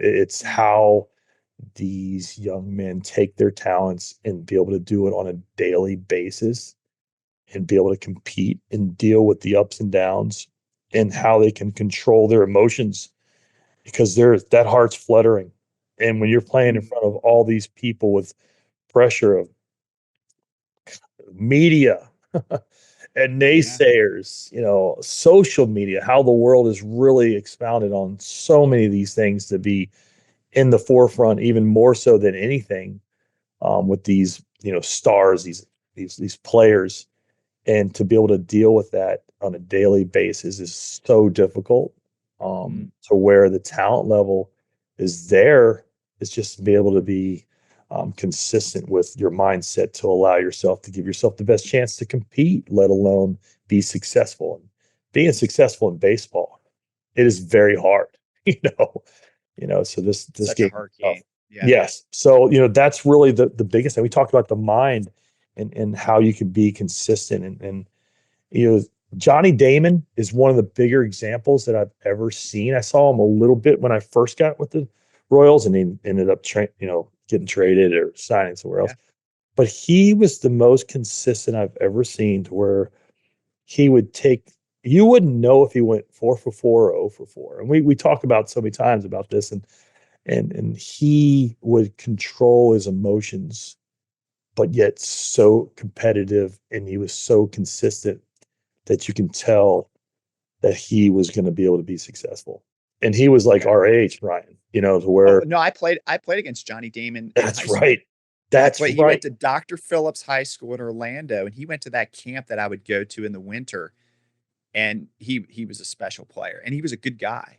B: It's
A: Mm,
B: how these young men take their talents and be able to do it on a daily basis and be able to compete and deal with the ups and downs and how they can control their emotions because that heart's fluttering. And when you're playing in
A: mm,
B: front of all these people with pressure of media and
A: yeah.
B: naysayers, social media, how the world is really expounded on so many of these things to be in the forefront, even more so than anything, with these, stars, these players, and to be able to deal with that on a daily basis is so difficult.
A: Mm,
B: To where the talent level is there, is just to be able to be consistent with your mindset to allow yourself to give yourself the best chance to compete, let alone be successful. And being successful in baseball, it is very hard, you know. So this
A: Such a
B: game is
A: hard
B: tough.
A: game. Yeah.
B: Yes. So, that's really the biggest thing. We talked about the mind and how you can be consistent and you know, Johnny Damon is one of the bigger examples that I've ever seen. I saw him a little bit when I first got with the Royals, and he ended up getting traded or signing somewhere else.
A: Yeah.
B: But he was the most consistent I've ever seen, to where he would take, you wouldn't know if he went 4 for 4 or 0 for 4. And we talk about so many times about this, and he would control his emotions, but yet so competitive, and he was so consistent that you can tell that he was going to be able to be successful. And he was like
A: Yeah.
B: our age, Ryan, to
A: Oh,
B: where
A: no, I played against Johnny Damon in high
B: that's
A: school.
B: right. That's
A: He went
B: right.
A: to Dr. Phillips High School in Orlando, and he went to that camp that I would go to in the winter. And he was a special player, and he was a good guy,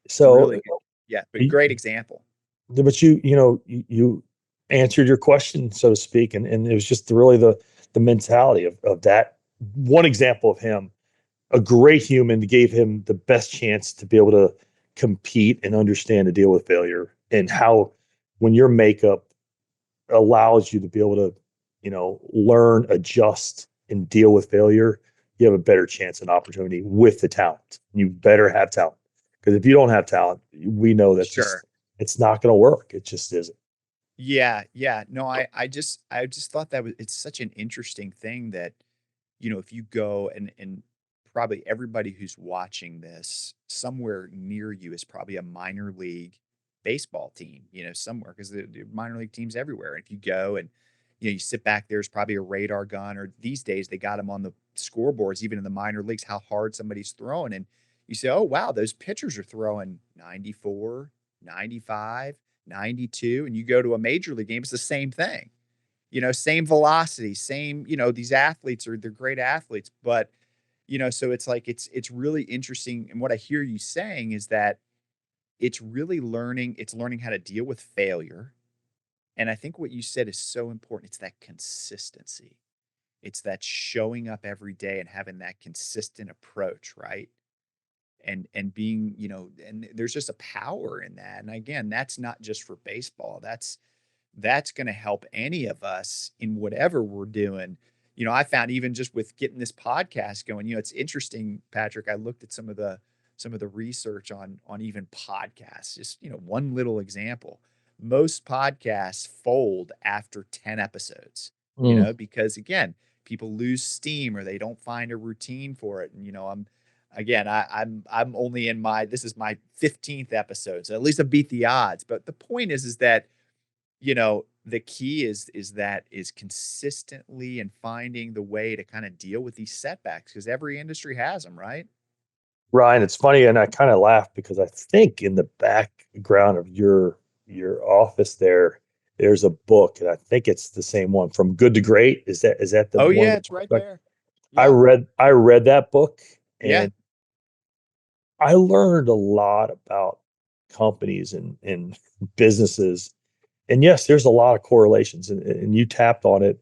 B: So,
A: really good. Yeah, but great example.
B: but you answered your question, so to speak. And it was just really the mentality of that one example of him, a great human, gave him the best chance to be able to compete and understand to deal with failure, and how when your makeup allows you to be able to, learn, adjust, and deal with failure, you have a better chance and opportunity with the talent. You better have talent, because if you don't have talent, we know that
A: Sure.
B: it's not going to work. It just isn't.
A: Yeah, yeah. No, I just thought that it's such an interesting thing that, if you go and probably everybody who's watching this somewhere near you is probably a minor league baseball team, somewhere, because the minor league teams everywhere. And if you go and you sit back, there's probably a radar gun, or these days they got them on the scoreboards, even in the minor leagues, how hard somebody's throwing. And you say, oh, wow, those pitchers are throwing 94, 95, 92. And you go to a major league game, it's the same thing, same velocity, same, these athletes they're great athletes, but, so it's like, it's really interesting. And what I hear you saying is that it's learning how to deal with failure. And I think what you said is so important. It's that consistency. It's that showing up every day and having that consistent approach, right? And being, and there's just a power in that. And again, that's not just for baseball. That's going to help any of us in whatever we're doing. I found even just with getting this podcast going, it's interesting, Patrick. I looked at some of the research on even podcasts, just, one little example. Most podcasts fold after 10 episodes,
B: Mm.
A: because again, people lose steam or they don't find a routine for it. And, I'm only in this is my 15th episode. So at least I beat the odds. But the point is that, the key is consistently and finding the way to kind of deal with these setbacks, because every industry has them, right?
B: Ryan, it's funny, and I kind of laugh because I think in the background of your office there's a book, and I think it's the same one, From Good to Great. Is that the
A: Oh
B: one of
A: yeah,
B: the
A: it's
B: books
A: right
B: back?
A: there.
B: I
A: Yeah.
B: read I read that book,
A: Yeah.
B: and I learned a lot about companies and businesses. And yes, there's a lot of correlations, and you tapped on it,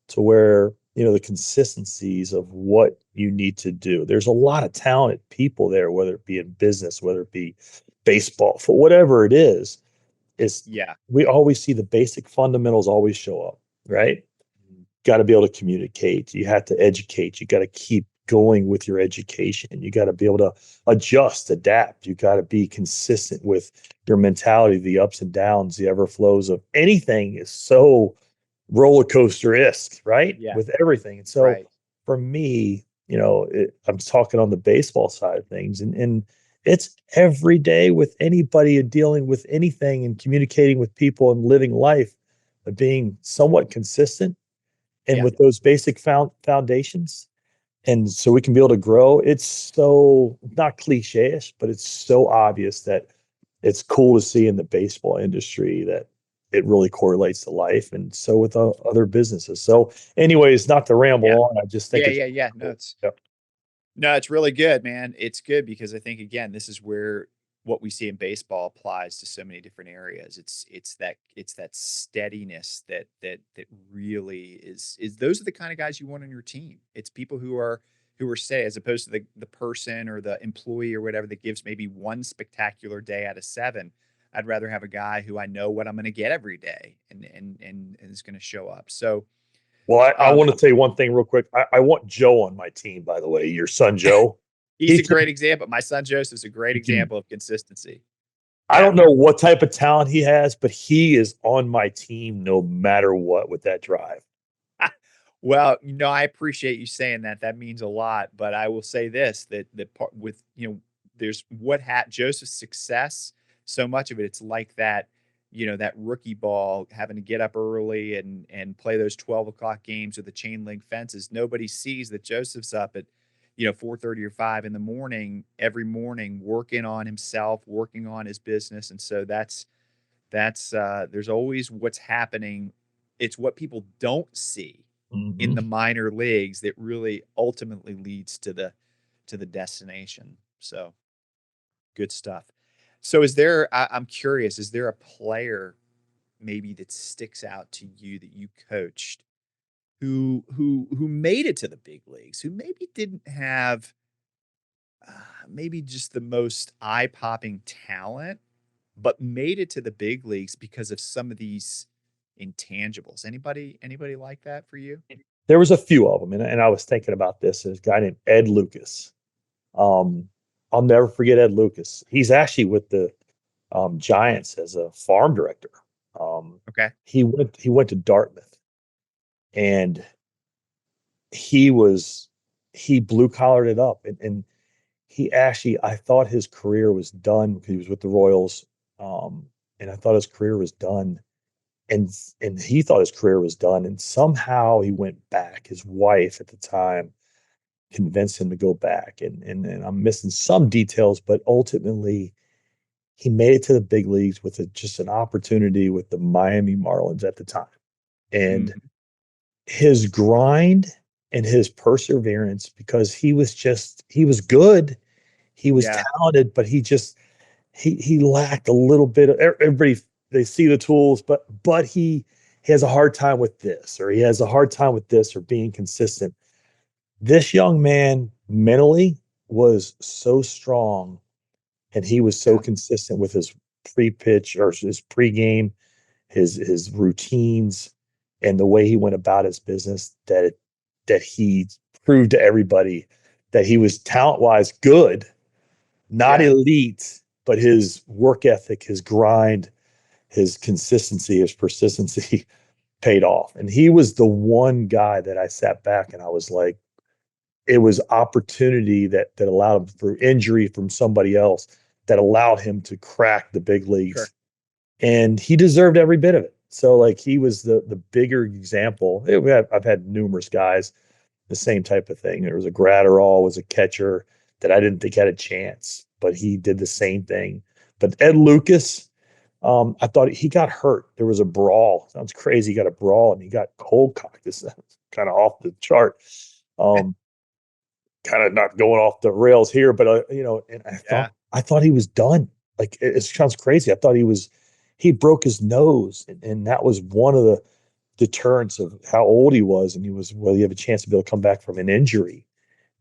B: to where, the consistencies of what you need to do. There's a lot of talented people there, whether it be in business, whether it be baseball, for whatever it is
A: Yeah.
B: we always see the basic fundamentals always show up, right?
A: Mhm.
B: Got to be able to communicate. You have to educate. You got to keep going with your education. You got to be able to adjust, adapt. You got to be consistent with your mentality. The ups and downs, the ever flows of anything is so roller coaster esque, right?
A: Yeah.
B: With everything. And so
A: Right.
B: for me, I'm talking on the baseball side of things, and it's every day with anybody and dealing with anything and communicating with people and living life, but being somewhat consistent and
A: Yeah.
B: with those basic foundations. And so we can be able to grow. It's so not cliche-ish, but it's so obvious that it's cool to see in the baseball industry that it really correlates to life, and so with other businesses. So, anyways, not to
A: Yeah.
B: ramble on, I just think
A: Yeah.
B: it's
A: Yeah. Yeah.
B: cool.
A: No, it's really good, man. It's good because I think, again, this is where what we see in baseball applies to so many different areas. It's that steadiness that really is those are the kind of guys you want on your team. It's people who are steady as opposed to the person or the employee or whatever that gives maybe one spectacular day out of seven. I'd rather have a guy who I know what I'm going to get every day and is going to show up. So
B: Well, I
A: um,
B: want to say one thing real quick. I want Joe on my team, by the way. Your son Joe.
A: he's
B: He
A: a
B: can
A: great example. My son Joseph's a great
B: he can
A: example of consistency.
B: I
A: Yeah.
B: don't know what type of talent he has, but he is on my team no matter what with that drive.
A: Well, I appreciate you saying that. That means a lot. But I will say this: that part with there's Joseph's success. So much of it, it's like that, that rookie ball, having to get up early and play those 12 o'clock games with the chain link fences. Nobody sees that Joseph's up at 4:30 or 5 in the morning every morning, working on himself, working on his business, and so there's always what's happening. It's what people don't see in
B: Mm-hmm.
A: the minor leagues that really ultimately leads to the destination. So good stuff. So I'm curious, is there a player maybe that sticks out to you that you coached who made it to the big leagues, who maybe didn't have maybe just the most eye-popping talent, but made it to the big leagues because of some of these intangibles? Anybody like that for you?
B: There was a few of them, and I was thinking about this. There's a guy named Ed Lucas. Um, I'll never forget Ed Lucas. He's actually with the Giants as a farm director. Um,
A: Okay.
B: he went to Dartmouth, and he blue collared it up, and he actually I thought his career was done because he was with the Royals, and I thought his career was done, and he thought his career was done, and somehow he went back. His wife at the time convinced him to go back, and I'm missing some details, but ultimately he made it to the big leagues with just an opportunity with the Miami Marlins at the time, and
A: Mhm.
B: his grind and his perseverance because he was good, he was
A: Yeah,
B: talented, but he lacked a little bit of everybody. They see the tools, but he has a hard time with this, or he has a hard time with this, or being consistent. This young man mentally was so strong, and he was so
A: yeah,
B: consistent with his pre-pitch or his pre-game, his routines, and the way he went about his business that he proved to everybody that he was talent-wise good, not
A: yeah.
B: elite, but his work ethic, his grind, his consistency, his persistency paid off. And he was the one guy that I sat back and I was like, it was opportunity that allowed him through injury from somebody else that allowed him to crack the big
A: Sure.
B: leagues. And he deserved every bit of it. So like he was the bigger example. I've had numerous guys the same type of thing. There was a Gratterall was a catcher that I didn't think had a chance, but he did the same thing. But Ed Lucas, I thought he got hurt. There was a brawl. Sounds crazy. He got a brawl and he got cold cocked. This is kind of off the chart. Um, Kind of not going off the rails here, but and
A: Yeah,
B: I thought he was done. Like it sounds crazy. I thought he broke his nose, and that was one of the deterrents of how old he was, and he was well, you have a chance to be able to come back from an injury.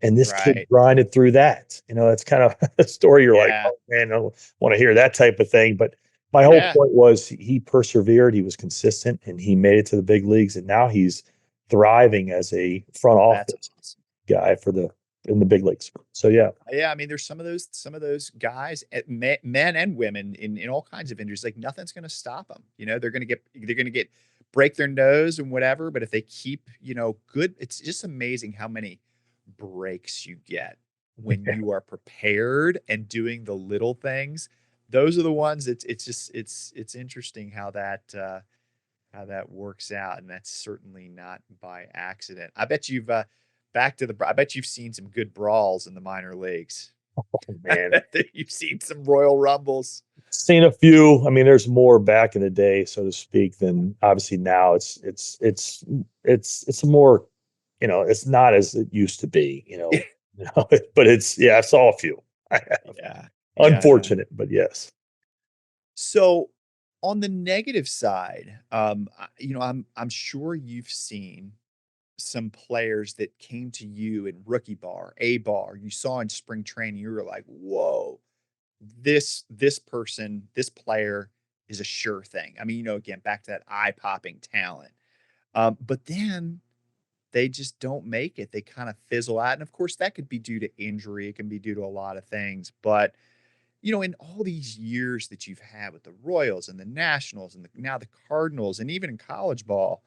B: And this kid
A: right.
B: grinded through that. It's kind of a story you're like,
A: Yeah,
B: oh man, I don't want to hear that type of thing. But my whole
A: yeah.
B: point was he persevered, he was consistent, and he made it to the big leagues. And now he's thriving as a front
A: That's
B: office
A: awesome.
B: guy in the big leagues. So yeah.
A: Yeah, I mean, there's some of those guys, men and women in all kinds of injuries. Like nothing's going to stop them. They're going to get break their nose and whatever. But if they keep good, it's just amazing how many breaks you get when you are prepared and doing the little things. Those are the ones. It's just it's interesting how that works out, and that's certainly not by accident. I bet you've I bet you've seen some good brawls in the minor leagues.
B: Oh man.
A: You've seen some Royal Rumbles.
B: Seen a few. I mean, there's more back in the day, so to speak, than obviously now. It's more, it's not as it used to be, but it's yeah, I saw a few. I have.
A: Yeah. Yeah, yeah.
B: Unfortunate, but yes.
A: So on the negative side, I'm sure you've seen some players that came to you in rookie bar, A bar, you saw in spring training, you were like, "Whoa, this person, this player is a sure thing." I mean, again, back to that eye-popping talent. But then they just don't make it. They kind of fizzle out. And of course, that could be due to injury. It can be due to a lot of things. But, in all these years that you've had with the Royals and the Nationals and now the Cardinals and even in college ball,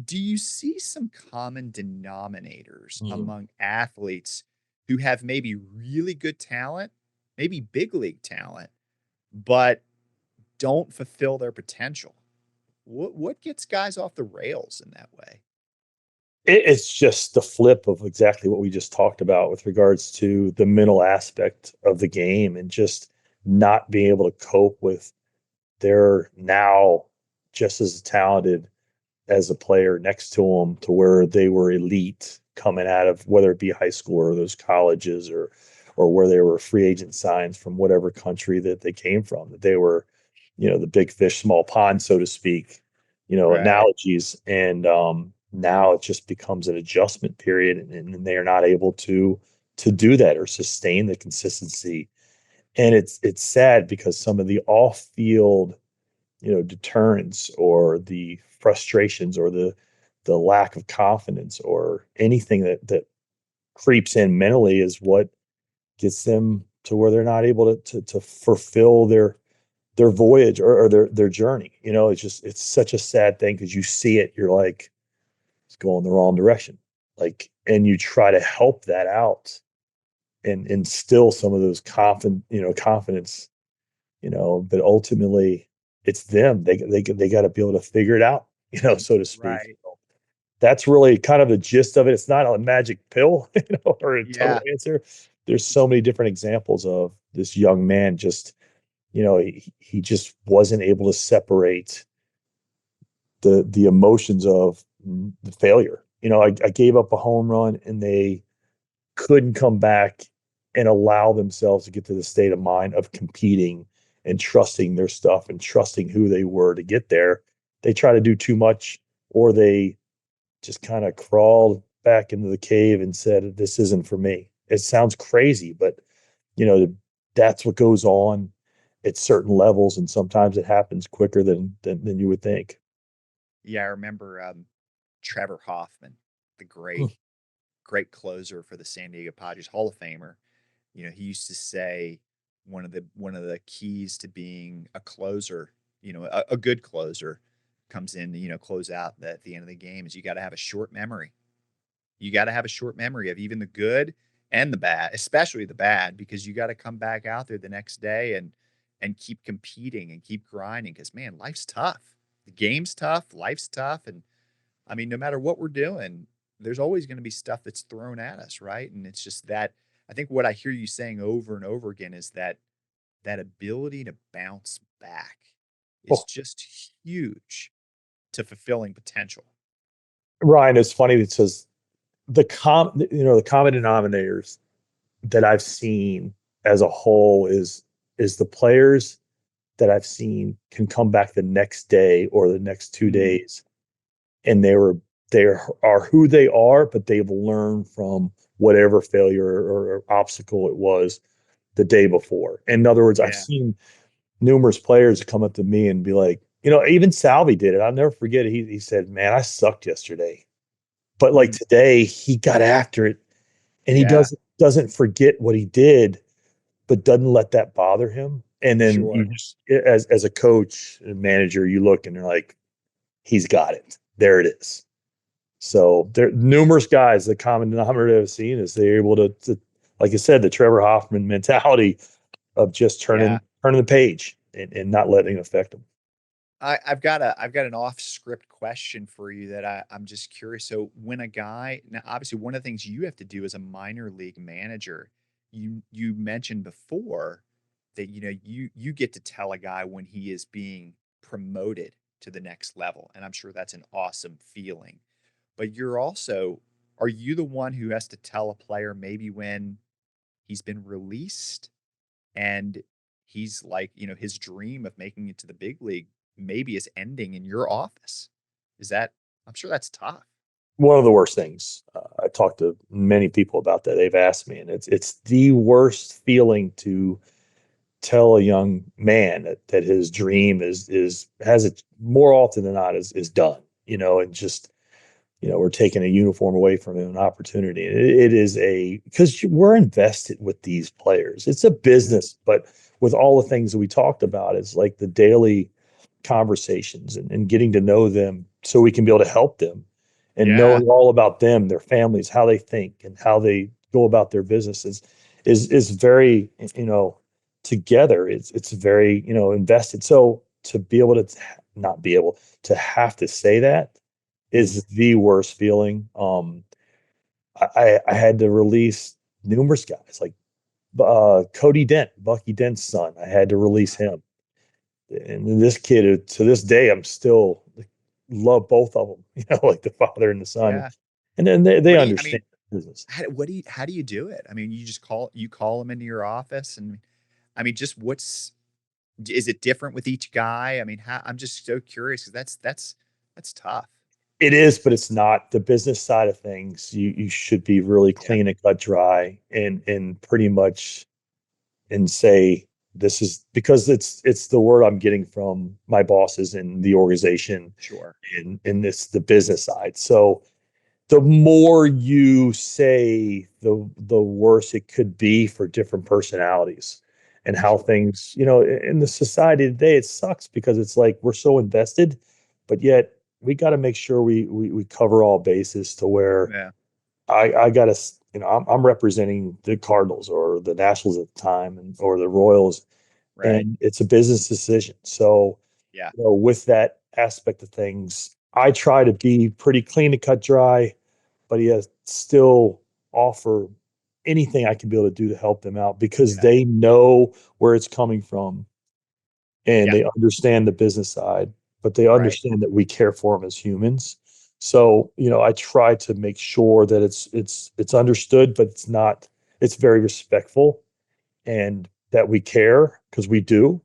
A: do you see some common denominators
B: Mm.
A: among athletes who have maybe really good talent, maybe big league talent, but don't fulfill their potential? What gets guys off the rails in that way?
B: It's just the flip of exactly what we just talked about with regards to the mental aspect of the game and just not being able to cope with their now just as talented as a player next to them to where they were elite coming out of whether it be high school or those colleges or where they were free agent signs from whatever country that they came from, that they were, the big fish, small pond, so to speak,
A: Right.
B: analogies. And now it just becomes an adjustment period, and they are not able to do that or sustain the consistency. And it's sad because some of the off field, deterrents or the frustrations or the lack of confidence or anything that creeps in mentally is what gets them to where they're not able to fulfill their voyage or their journey. It's such a sad thing because you see it, you're like, it's going the wrong direction. Like, and you try to help that out and instill some of those confidence, but ultimately it's them. They got to be able to figure it out, so to speak.
A: Right.
B: That's really kind of the gist of it. It's not a magic pill, or a total
A: Yeah.
B: answer. There's so many different examples of this young man just, he just wasn't able to separate the emotions of the failure. I gave up a home run and they couldn't come back and allow themselves to get to the state of mind of competing and trusting their stuff and trusting who they were to get there. They try to do too much, or they just kind of crawled back into the cave and said, "This isn't for me." It sounds crazy, but you know, that's what goes on at certain levels, and sometimes it happens quicker than you would think.
A: Yeah, I remember, Trevor Hoffman, the
B: Mm.
A: great closer for the San Diego Padres, Hall of Famer. He used to say one of the keys to being a closer, a good closer comes in to, close out at the end of the game is you gotta have a short memory. You gotta have a short memory of even the good and the bad, especially the bad, because you gotta come back out there the next day and keep competing and keep grinding. Because man, life's tough. The game's tough, life's tough, and I mean, no matter what we're doing, there's always gonna be stuff that's thrown at us, right? And it's just that I think what I hear you saying over and over again is that ability to bounce back is
B: Oh,
A: just huge to fulfilling potential.
B: Ryan, it's funny because the common denominators that I've seen as a whole is the players that I've seen can come back the next day or the next two
A: Mm,
B: days, and they are who they are, but they've learned from whatever failure or obstacle it was the day before. In other words, I've
A: yeah.
B: seen numerous players come up to me and be like, even Salvi did it. I'll never forget it. He said, "Man, I sucked yesterday." But like
A: Mm,
B: today, he got after it, and he
A: yeah,
B: doesn't forget what he did, but doesn't let that bother him. And then
A: sure.
B: as a coach and manager, you look and you're like, he's got it. There it is. So there are numerous guys. The common denominator I've seen is they're able to, like I said, the Trevor Hoffman mentality of just
A: Yeah.
B: turning the page and not letting it affect them.
A: I've got an off script question for you that I'm just curious. So when a guy now obviously one of the things you have to do as a minor league manager, you mentioned before that you get to tell a guy when he is being promoted to the next level. And I'm sure that's an awesome feeling. But are you the one who has to tell a player maybe when he's been released? and he's like, his dream of making it to the big league maybe is ending in your office. Is that I'm sure that's tough.
B: One of the worst things. I talked to many people about that. They've asked me, and it's the worst feeling to tell a young man that his dream is has it more often than not is done. And just we're taking a uniform away from him, an opportunity. It is because we're invested with these players. It's a
A: Yeah.
B: business, but with all the things that we talked about, it's like the daily conversations and getting to know them so we can be able to help them and
A: Yeah.
B: knowing all about them, their families, how they think and how they go about their businesses is very, together. It's very, invested. So to be able to not be able to have to say that
A: Mhm.
B: is the worst feeling. I had to release numerous guys like Cody Dent, Bucky Dent's son. I had to release him, and this kid to this day, I'm still love both of them. Like the father and the son,
A: Yeah.
B: and then they
A: What do you I
B: understand
A: mean,
B: the business.
A: how do you do it? I mean, you call them into your office, and I mean, just is it different with each guy? I mean, I'm just so curious because that's tough.
B: It is, but it's not the business side of things. You should be really
A: Yeah,
B: clean and cut dry, and pretty much and say this is because it's the word I'm getting from my bosses in the organization
A: sure.
B: in this the business side. So the more you say, the worse it could be for different personalities and how
A: Sure.
B: things, in the society today, it sucks because it's like we're so invested, but yet we got to make sure we cover all bases to where
A: Yeah,
B: I got to, I'm representing the Cardinals or the Nationals at the time, or the Royals,
A: right.
B: and it's a business decision. So,
A: Yeah,
B: with that aspect of things, I try to be pretty clean to cut dry, but yet still offer anything I can be able to do to help them out because
A: yeah,
B: they know where it's coming from and
A: yeah,
B: they understand the business side, but they
A: right.
B: understand that we care for them as humans. So, I try to make sure that it's understood, but it's very respectful and that we care because we do,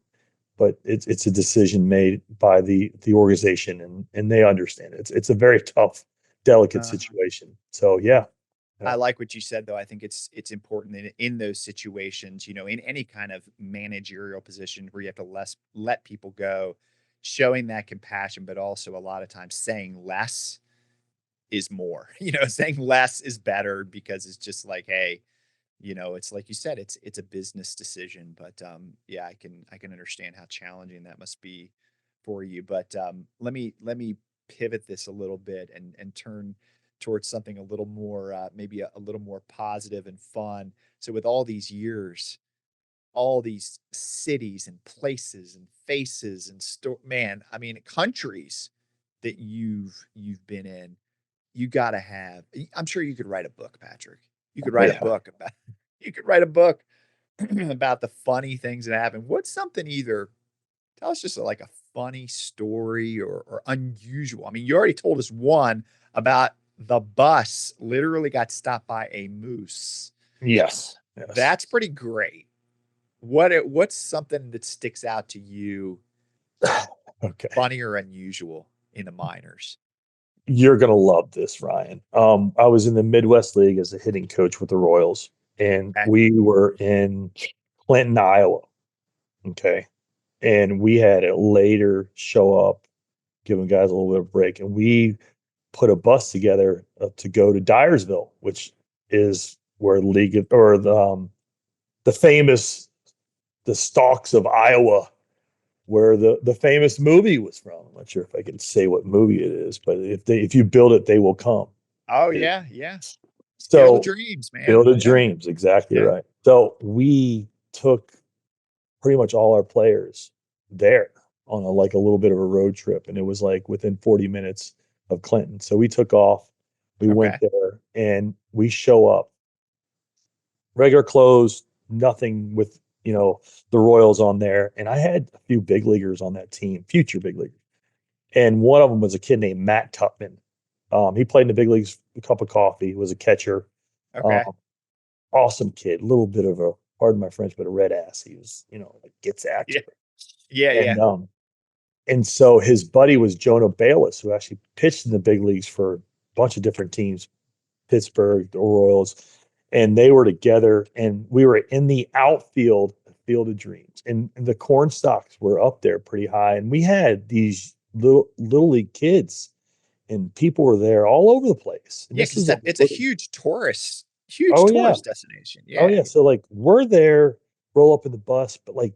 B: but it's a decision made by the organization and they understand it. It's a very tough, delicate
A: uh
B: situation. So yeah. Yeah.
A: I like what you said, though. I think it's important in those situations, in any kind of managerial position where you have to let people go, showing that compassion, but also a lot of times saying less is more. Saying less is better because it's just like, hey, it's like you said, it's a business decision. But yeah, I can understand how challenging that must be for you. But let me pivot this a little bit and turn towards something a little more maybe a little more positive and fun. So with all these years, all these cities and places and faces and man, I mean countries that you've been in, you gotta have I'm sure you could write a book, Patrick. You could write a
B: Yeah.
A: book about you could write a book about the funny things that happen. What's something either tell us just like a funny story or unusual. I mean, you already told us one about the bus literally got stopped by a moose.
B: Yes. Yes.
A: That's pretty great. What's something that sticks out to you,
B: Okay.
A: funny or unusual in the minors?
B: You're gonna love this, Ryan. I was in the Midwest League as a hitting coach with the Royals, and
A: Okay.
B: we were in Clinton, Iowa. Okay. And we had it later show up, giving guys a little bit of break. And we put a bus together to go to Dyersville, which is where the league or the famous the stalks of Iowa, where the famous movie was from. I'm not sure if I can say what movie it is, but if you build it, they will come.
A: Oh
B: It,
A: yeah, yeah. Field of
B: so
A: Dreams, man.
B: Field of
A: Yeah,
B: Dreams, exactly
A: yeah.
B: right. So we took pretty much all our players there on like a little bit of a road trip, and it was like within 40 minutes of Clinton. So we took off, we went
A: Okay,
B: there, and we show up regular clothes, nothing with the Royals on there. And I had a few big leaguers on that team, future big leaguers, and one of them was a kid named Matt Tupman. He played in the big leagues, a cup of coffee, was a catcher. Um,
A: okay.
B: Awesome kid, a little bit of a pardon my French, but a red ass. He was, like gets
A: Yeah.
B: after it.
A: Yeah.
B: And
A: Yeah.
B: so his buddy was Jonah Bayless, who actually pitched in the big leagues for a bunch of different teams, Pittsburgh, the Royals, and they were together. And we were in the outfield, Field of Dreams, and the corn stalks were up there pretty high. And we had these little league kids, and people were there all over the place. And
A: Yeah.
B: this
A: Because
B: is on
A: it's a
B: Twitter.
A: huge
B: Oh yeah,
A: tourist destination.
B: oh
A: Yeah.
B: yeah. So like we're there, roll up in the bus, but like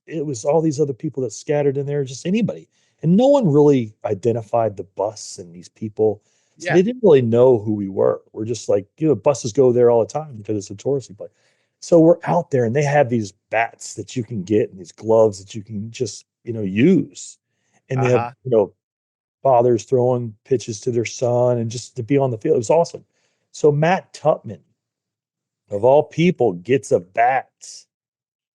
B: it was all these other people that scattered in there, just anybody. And no one really identified the bus and these people. So
A: Yeah.
B: they didn't really know who we were. We're just like, buses go there all the time because it's a touristy place. So we're out there and they have these bats that you can get and these gloves that you can just, use. And they
A: Uh
B: have,
A: huh.
B: fathers throwing pitches to their son and just to be on the field. It was awesome. So Matt Tupman, of all people, gets a bat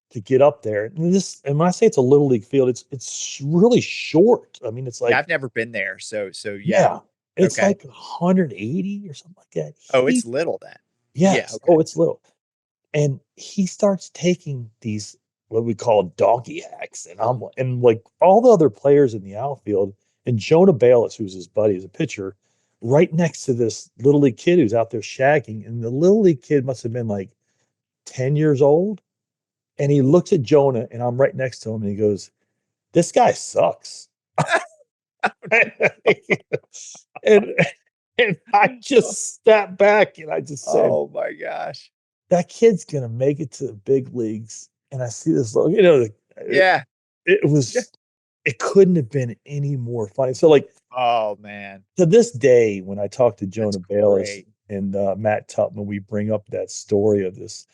B: to get up there. And when I say it's a little league field, it's really short. I mean, it's
A: Yeah.
B: like,
A: I've never been there. So yeah.
B: yeah, it's
A: Okay.
B: like 180 or something like that.
A: Oh, it's little then. Yeah.
B: Yes.
A: Okay.
B: Oh, it's little. And he starts taking these what we call donkey hacks. And like all the other players in the outfield, and Jonah Bayless, who's his buddy, is a pitcher, right next to this little league kid who's out there shagging. And the little league kid must have been like 10 years old. And he looks at Jonah, and I'm right next to him, and he goes, "This guy sucks." and and I just stepped back and I just said,
A: Oh my gosh.
B: "That kid's gonna make it to the big leagues." And I see this look, it,
A: Yeah.
B: it
A: Yeah.
B: was, it couldn't have been any more funny. So, like,
A: Oh man.
B: to this day, when I talk to
A: That's
B: Jonah Bayless
A: great.
B: and Matt Tupman, we bring up that story of this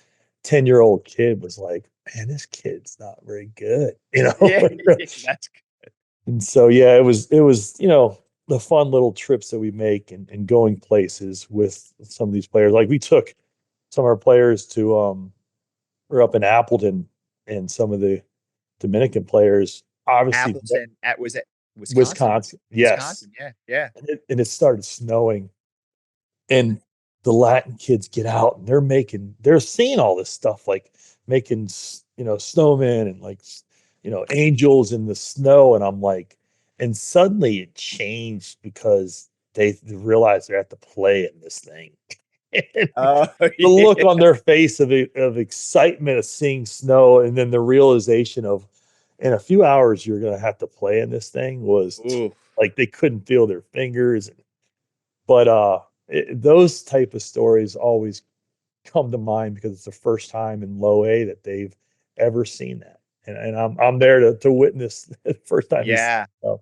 B: 10-year-old kid was like, "Man, this kid's not very good,"
A: Yeah. Yeah, that's
B: And so yeah, it was the fun little trips that we make and going places with some of these players. Like we took some of our players to we're up in Appleton, and some of the Dominican players obviously
A: Appleton at was it Wisconsin?
B: Wisconsin, yes,
A: Wisconsin, yeah, yeah.
B: and it started snowing, and the Latin kids get out and they're seeing all this stuff, like making snowmen and like angels in the snow. And I'm like, and suddenly it changed because they realize they're at the play in this thing. And
A: Oh,
B: the look
A: yeah.
B: on their face of excitement of seeing snow, and then the realization of in a few hours you're going to have to play in this thing was
A: Ooh,
B: like they couldn't feel their fingers. But those type of stories always come to mind because it's the first time in low A that they've ever seen that. And I'm there to witness the first time they see
A: yeah.
B: it. So,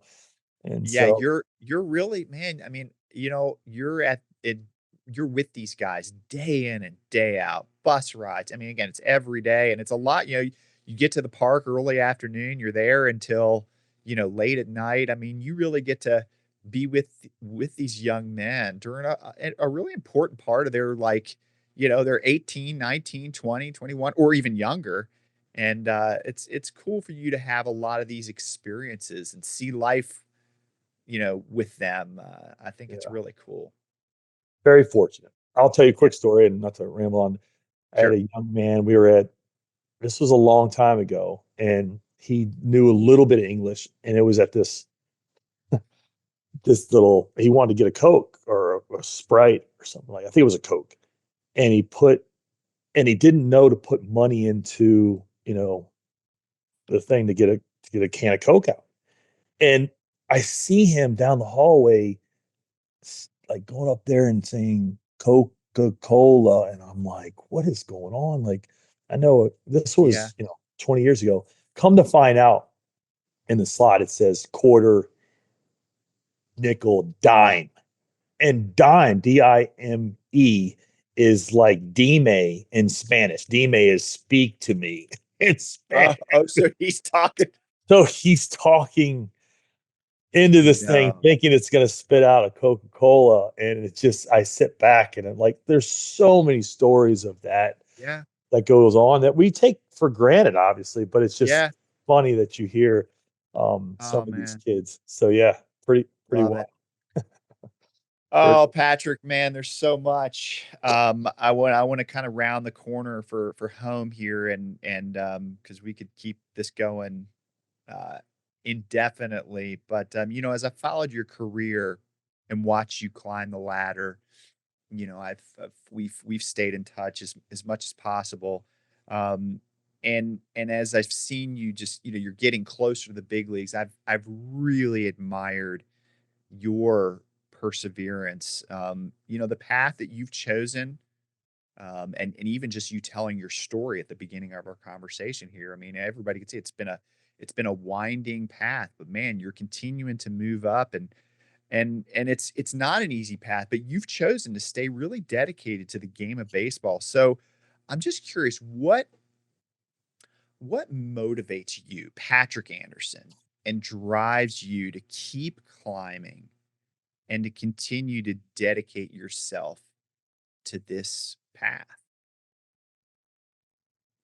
B: and
A: Yeah,
B: so
A: you're really, man, I mean, you're at it you're with these guys day in and day out, bus rides. I mean, again, it's every day and it's a lot, you get to the park early afternoon, you're there until, late at night. I mean, you really get to be with these young men during a really important part of their like, they're 18, 19, 20, 21, or even younger. And it's cool for you to have a lot of these experiences and see life with them. I think it's
B: yeah,
A: really cool.
B: very fortunate. I'll tell you a
A: Yeah,
B: quick story and not to ramble on. I had
A: sure.
B: a young man. This was a long time ago, and he knew a little bit of English, and it was at this little. He wanted to get a Coke or a Sprite or something like. I think it was a Coke, and he didn't know to put money into the thing to get a can of Coke out. And I see him down the hallway, like going up there and saying Coca Cola, and I'm like, what is going on? Like, I know this
A: Yeah.
B: was 20 years ago. Come to find out, in the slot it says quarter, nickel, dime, and dime, Dime, is like dime in Spanish. Dime is speak to me in Spanish.
A: Oh, so he's talking.
B: So he's talking into this thing
A: No.
B: thinking it's going to spit out a Coca-Cola. And it's just, I sit back and I'm like, there's so many stories of
A: Yeah.
B: that goes on that we take for granted, obviously, but it's just
A: Yeah.
B: funny that you hear some
A: Oh
B: of these
A: man.
B: kids. So yeah, pretty
A: Love
B: wild.
A: it.
B: There
A: Oh, Patrick, man, there's so much. I want to kind of round the corner for home here, and because we could keep this going uh, indefinitely. But as I followed your career and watched you climb the ladder, we've stayed in touch as much as possible. Um, and as I've seen you, just you're getting closer to the big leagues. I've really admired your perseverance. The path that you've chosen, and even just you telling your story at the beginning of our conversation here. I mean, everybody can see it's been a winding path, but man, you're continuing to move up, and it's not an easy path, but you've chosen to stay really dedicated to the game of baseball. So I'm just curious, what motivates you, Patrick Anderson, and drives you to keep climbing and to continue to dedicate yourself to this path?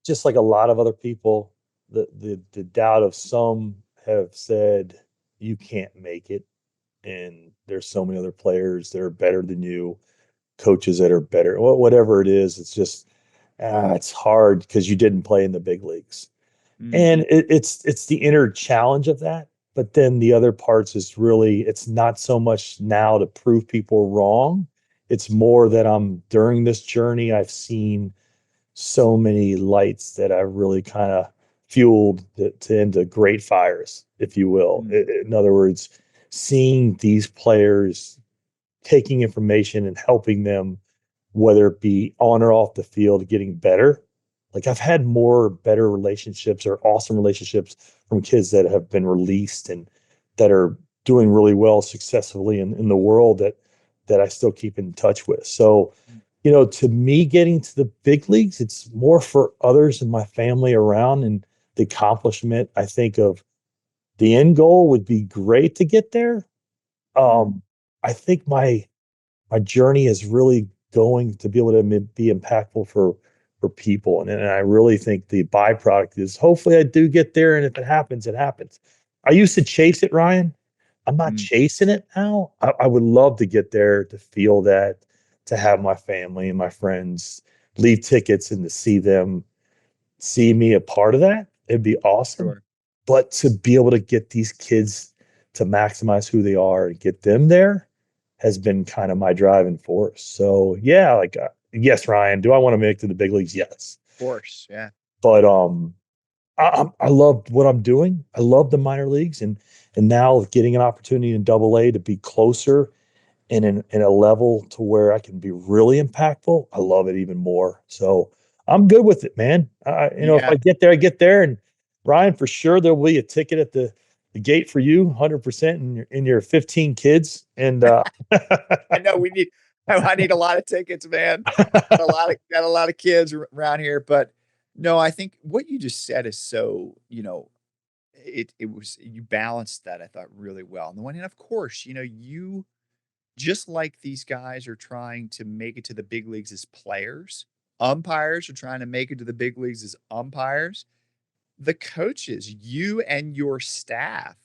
B: just like a lot of other people, the doubt of some have said you can't make it, and there's so many other players that are better than you, coaches that are better, whatever it is. It's just it's hard because you didn't play in the big leagues,
A: Mm,
B: and it's the inner challenge of that. But then the other parts is really it's not so much now to prove people wrong. It's more that I'm during this journey I've seen so many lights that I've really kind of fueled to into great fires, if you will.
A: mm,
B: In other words, seeing these players taking information and helping them, whether it be on or off the field, getting better. Like I've had more better relationships or awesome relationships from kids that have been released and that are doing really well successfully in the world that I still keep in touch with. So,
A: mm,
B: to me, getting to the big leagues, it's more for others in my family around and the accomplishment. I think of the end goal would be great to get there.
A: mm.
B: Um, I think my journey is really going to be able to be impactful for people, and I really think the byproduct is hopefully I do get there, and if it happens, it happens. I used to chase it, Ryan. I'm not
A: Mm.
B: chasing it now. I would love to get there to feel that, to have my family and my friends leave tickets and to see me a part of that, it'd be awesome.
A: Sure.
B: But to be able to get these kids to maximize who they are and get them there has been kind of my driving force. So yeah, like yes, Ryan, do I want to make it to the big leagues? Yes,
A: Of course, yeah.
B: but I love what I'm doing. I love the minor leagues, and now getting an opportunity in Double A to be closer and in a level to where I can be really impactful, I love it even more. So I'm good with it, man. If
A: Yeah.
B: I get there, I get there. And Ryan, for sure, there'll be a ticket at the gate for you, 100%, in your 15 kids. And
A: I know we need I need a lot of tickets, man. Got a lot of kids around here, but no, I think what you just said is so, you balanced that, I thought, really well. On the one hand, of course, you just like these guys are trying to make it to the big leagues as players, umpires are trying to make it to the big leagues as umpires. The coaches, you and your staff,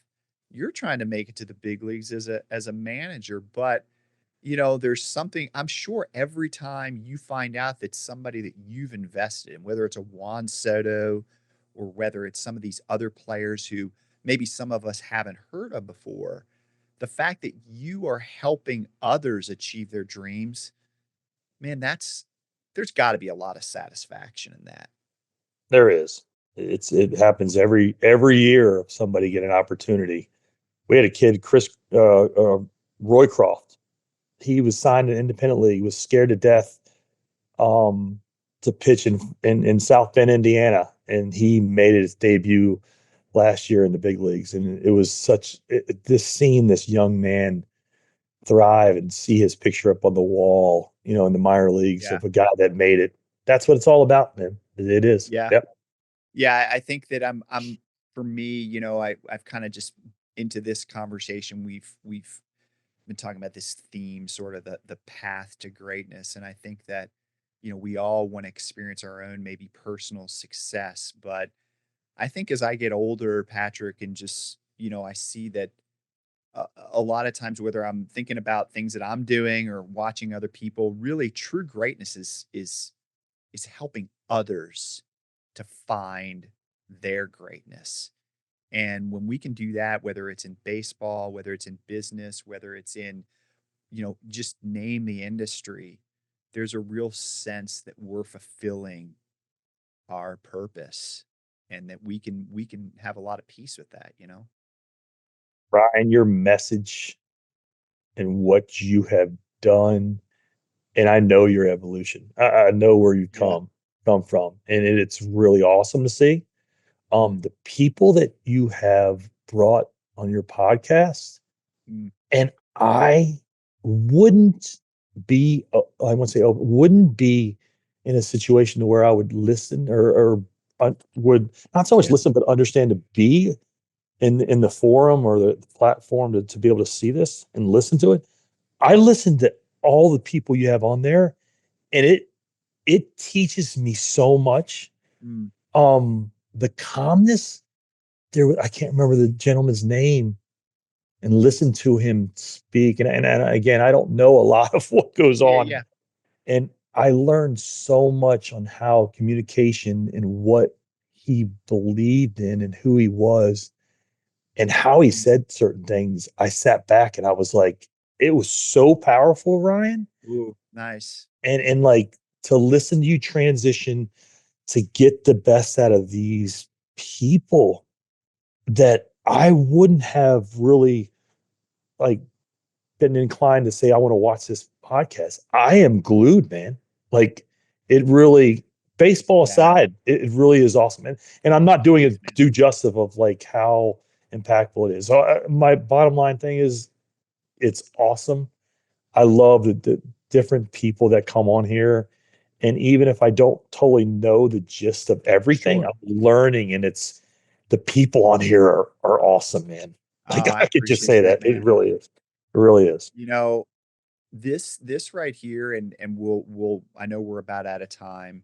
A: you're trying to make it to the big leagues as a manager, but there's something I'm sure every time you find out that somebody that you've invested in, whether it's a Juan Soto or whether it's some of these other players who maybe some of us haven't heard of before, the fact that you are helping others achieve their dreams, man, there's got to be a lot of satisfaction in that.
B: there is. It happens every year. Somebody get an opportunity. We had a kid, Chris Roycroft. He was signed independently. He was scared to death um, to pitch in South Bend, Indiana, and he made his debut last year in the big leagues. And it was this seeing this young man thrive and see his picture up on the wall, in the minor leagues
A: Yeah.
B: of a guy that made it. That's what it's all about, man. It is.
A: Yeah.
B: Yep.
A: Yeah, I think that I'm for me, I've kind of just into this conversation we've been talking about this theme, sort of the path to greatness, and I think that we all want to experience our own maybe personal success, but I think as I get older, Patrick, and just I see that a lot of times, whether I'm thinking about things that I'm doing or watching other people, really true greatness is helping others to find their greatness. And when we can do that, whether it's in baseball, whether it's in business, whether it's in, just name the industry, there's a real sense that we're fulfilling our purpose and that we can have a lot of peace with that.
B: Ryan, your message and what you have done, and I know your evolution. I know where you
A: Yeah.
B: come from, and it's really awesome to see.
A: Mm,
B: The people that you have brought on your podcast,
A: mm,
B: and I wouldn't be, I won't say, wouldn't be in a situation where I would listen or would not so much
A: yeah.
B: listen, but understand to be in the forum or the platform to be able to see this and listen to it. I listen to all the people you have on there, and it teaches me so much.
A: Mm,
B: The calmness I can't remember the gentleman's name, and listen to him speak. And again, I don't know a lot of what goes
A: yeah,
B: on,
A: yeah.
B: and I learned so much on how communication and what he believed in and who he was and how he
A: Mm.
B: said certain things. I sat back and I was like, it was so powerful, Ryan.
A: Ooh, nice.
B: And like, to listen to you transition to get the best out of these people that I wouldn't have really like been inclined to say I want to watch this podcast. I am glued, man. Like, it really, baseball
A: Yeah.
B: aside, it really is awesome. And I'm not doing
A: Thanks,
B: it
A: man.
B: due justice of like how impactful it is. So my bottom line thing is it's awesome. I love the different people that come on here. And even if I don't totally know the gist of everything,
A: Sure.
B: I'm learning, and it's the people on here are awesome, man. Like,
A: Oh, I
B: I could just
A: appreciate
B: say
A: that,
B: that. It
A: man.
B: really is. It really is.
A: You know, this right here, and we'll I know we're about out of time.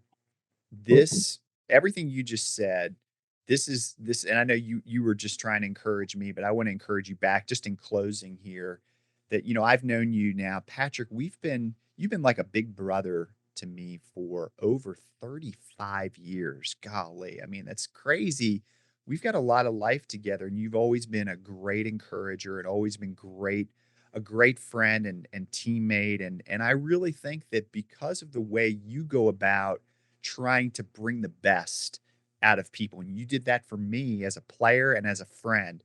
A: This everything you just said, this and I know you were just trying to encourage me, but I want to encourage you back just in closing here that I've known you now, Patrick, you've been like a big brother to me for over 35 years. Golly, I mean, that's crazy. We've got a lot of life together, and you've always been a great encourager and always been a great friend and teammate. And I really think that because of the way you go about trying to bring the best out of people. And you did that for me as a player and as a friend.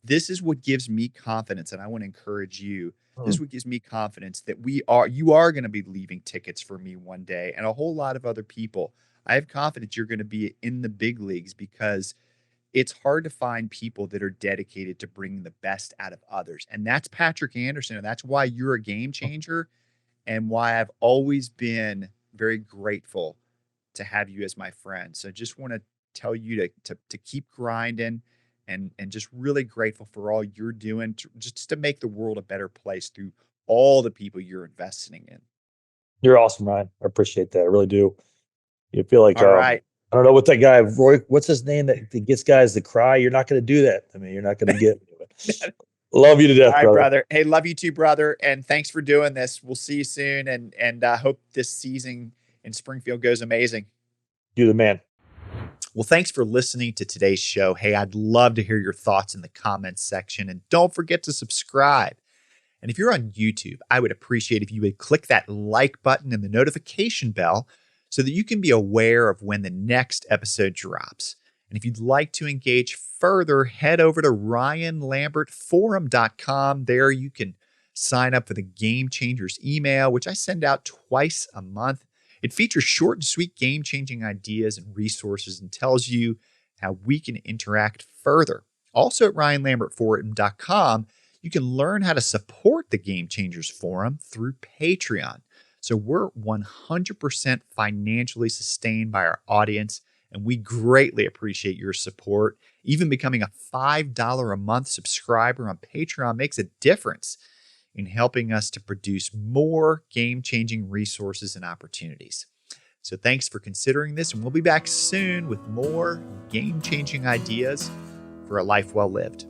A: This is what gives me confidence, and I want to encourage you. This is
B: Mm.
A: what gives me confidence that you are going to be leaving tickets for me one day, and a whole lot of other people. I have confidence you're going to be in the big leagues because it's hard to find people that are dedicated to bringing the best out of others. And that's Patrick Anderson. And that's why you're a game changer and why I've always been very grateful to have you as my friend. So just want to tell you to keep grinding and just really grateful for all you're doing just to make the world a better place through all the people you're investing in.
B: You're awesome, Ryan. I appreciate that. I really do. You feel like,
A: All right.
B: I don't know what that guy, Roy, what's his name that gets guys to cry? You're not going to do that to me. You're not going to get me. Love you to
A: All
B: death,
A: right,
B: brother.
A: brother. Hey, love you too, brother. And thanks for doing this. We'll see you soon. And hope this season in Springfield goes amazing.
B: You the man.
A: Well, thanks for listening to today's show. Hey, I'd love to hear your thoughts in the comments section. And don't forget to subscribe. And if you're on YouTube, I would appreciate if you would click that like button and the notification bell so that you can be aware of when the next episode drops. And if you'd like to engage further, head over to ryanlambertforum.com. There you can sign up for the Game Changers email, which I send out twice a month. It features short and sweet game changing ideas and resources and tells you how we can interact further. Also at ryanlambertforum.com, you can learn how to support the Game Changers Forum through Patreon. So we're 100% financially sustained by our audience, and we greatly appreciate your support. Even becoming a $5 a month subscriber on Patreon makes a difference in helping us to produce more game-changing resources and opportunities. So thanks for considering this, and we'll be back soon with more game-changing ideas for a life well lived.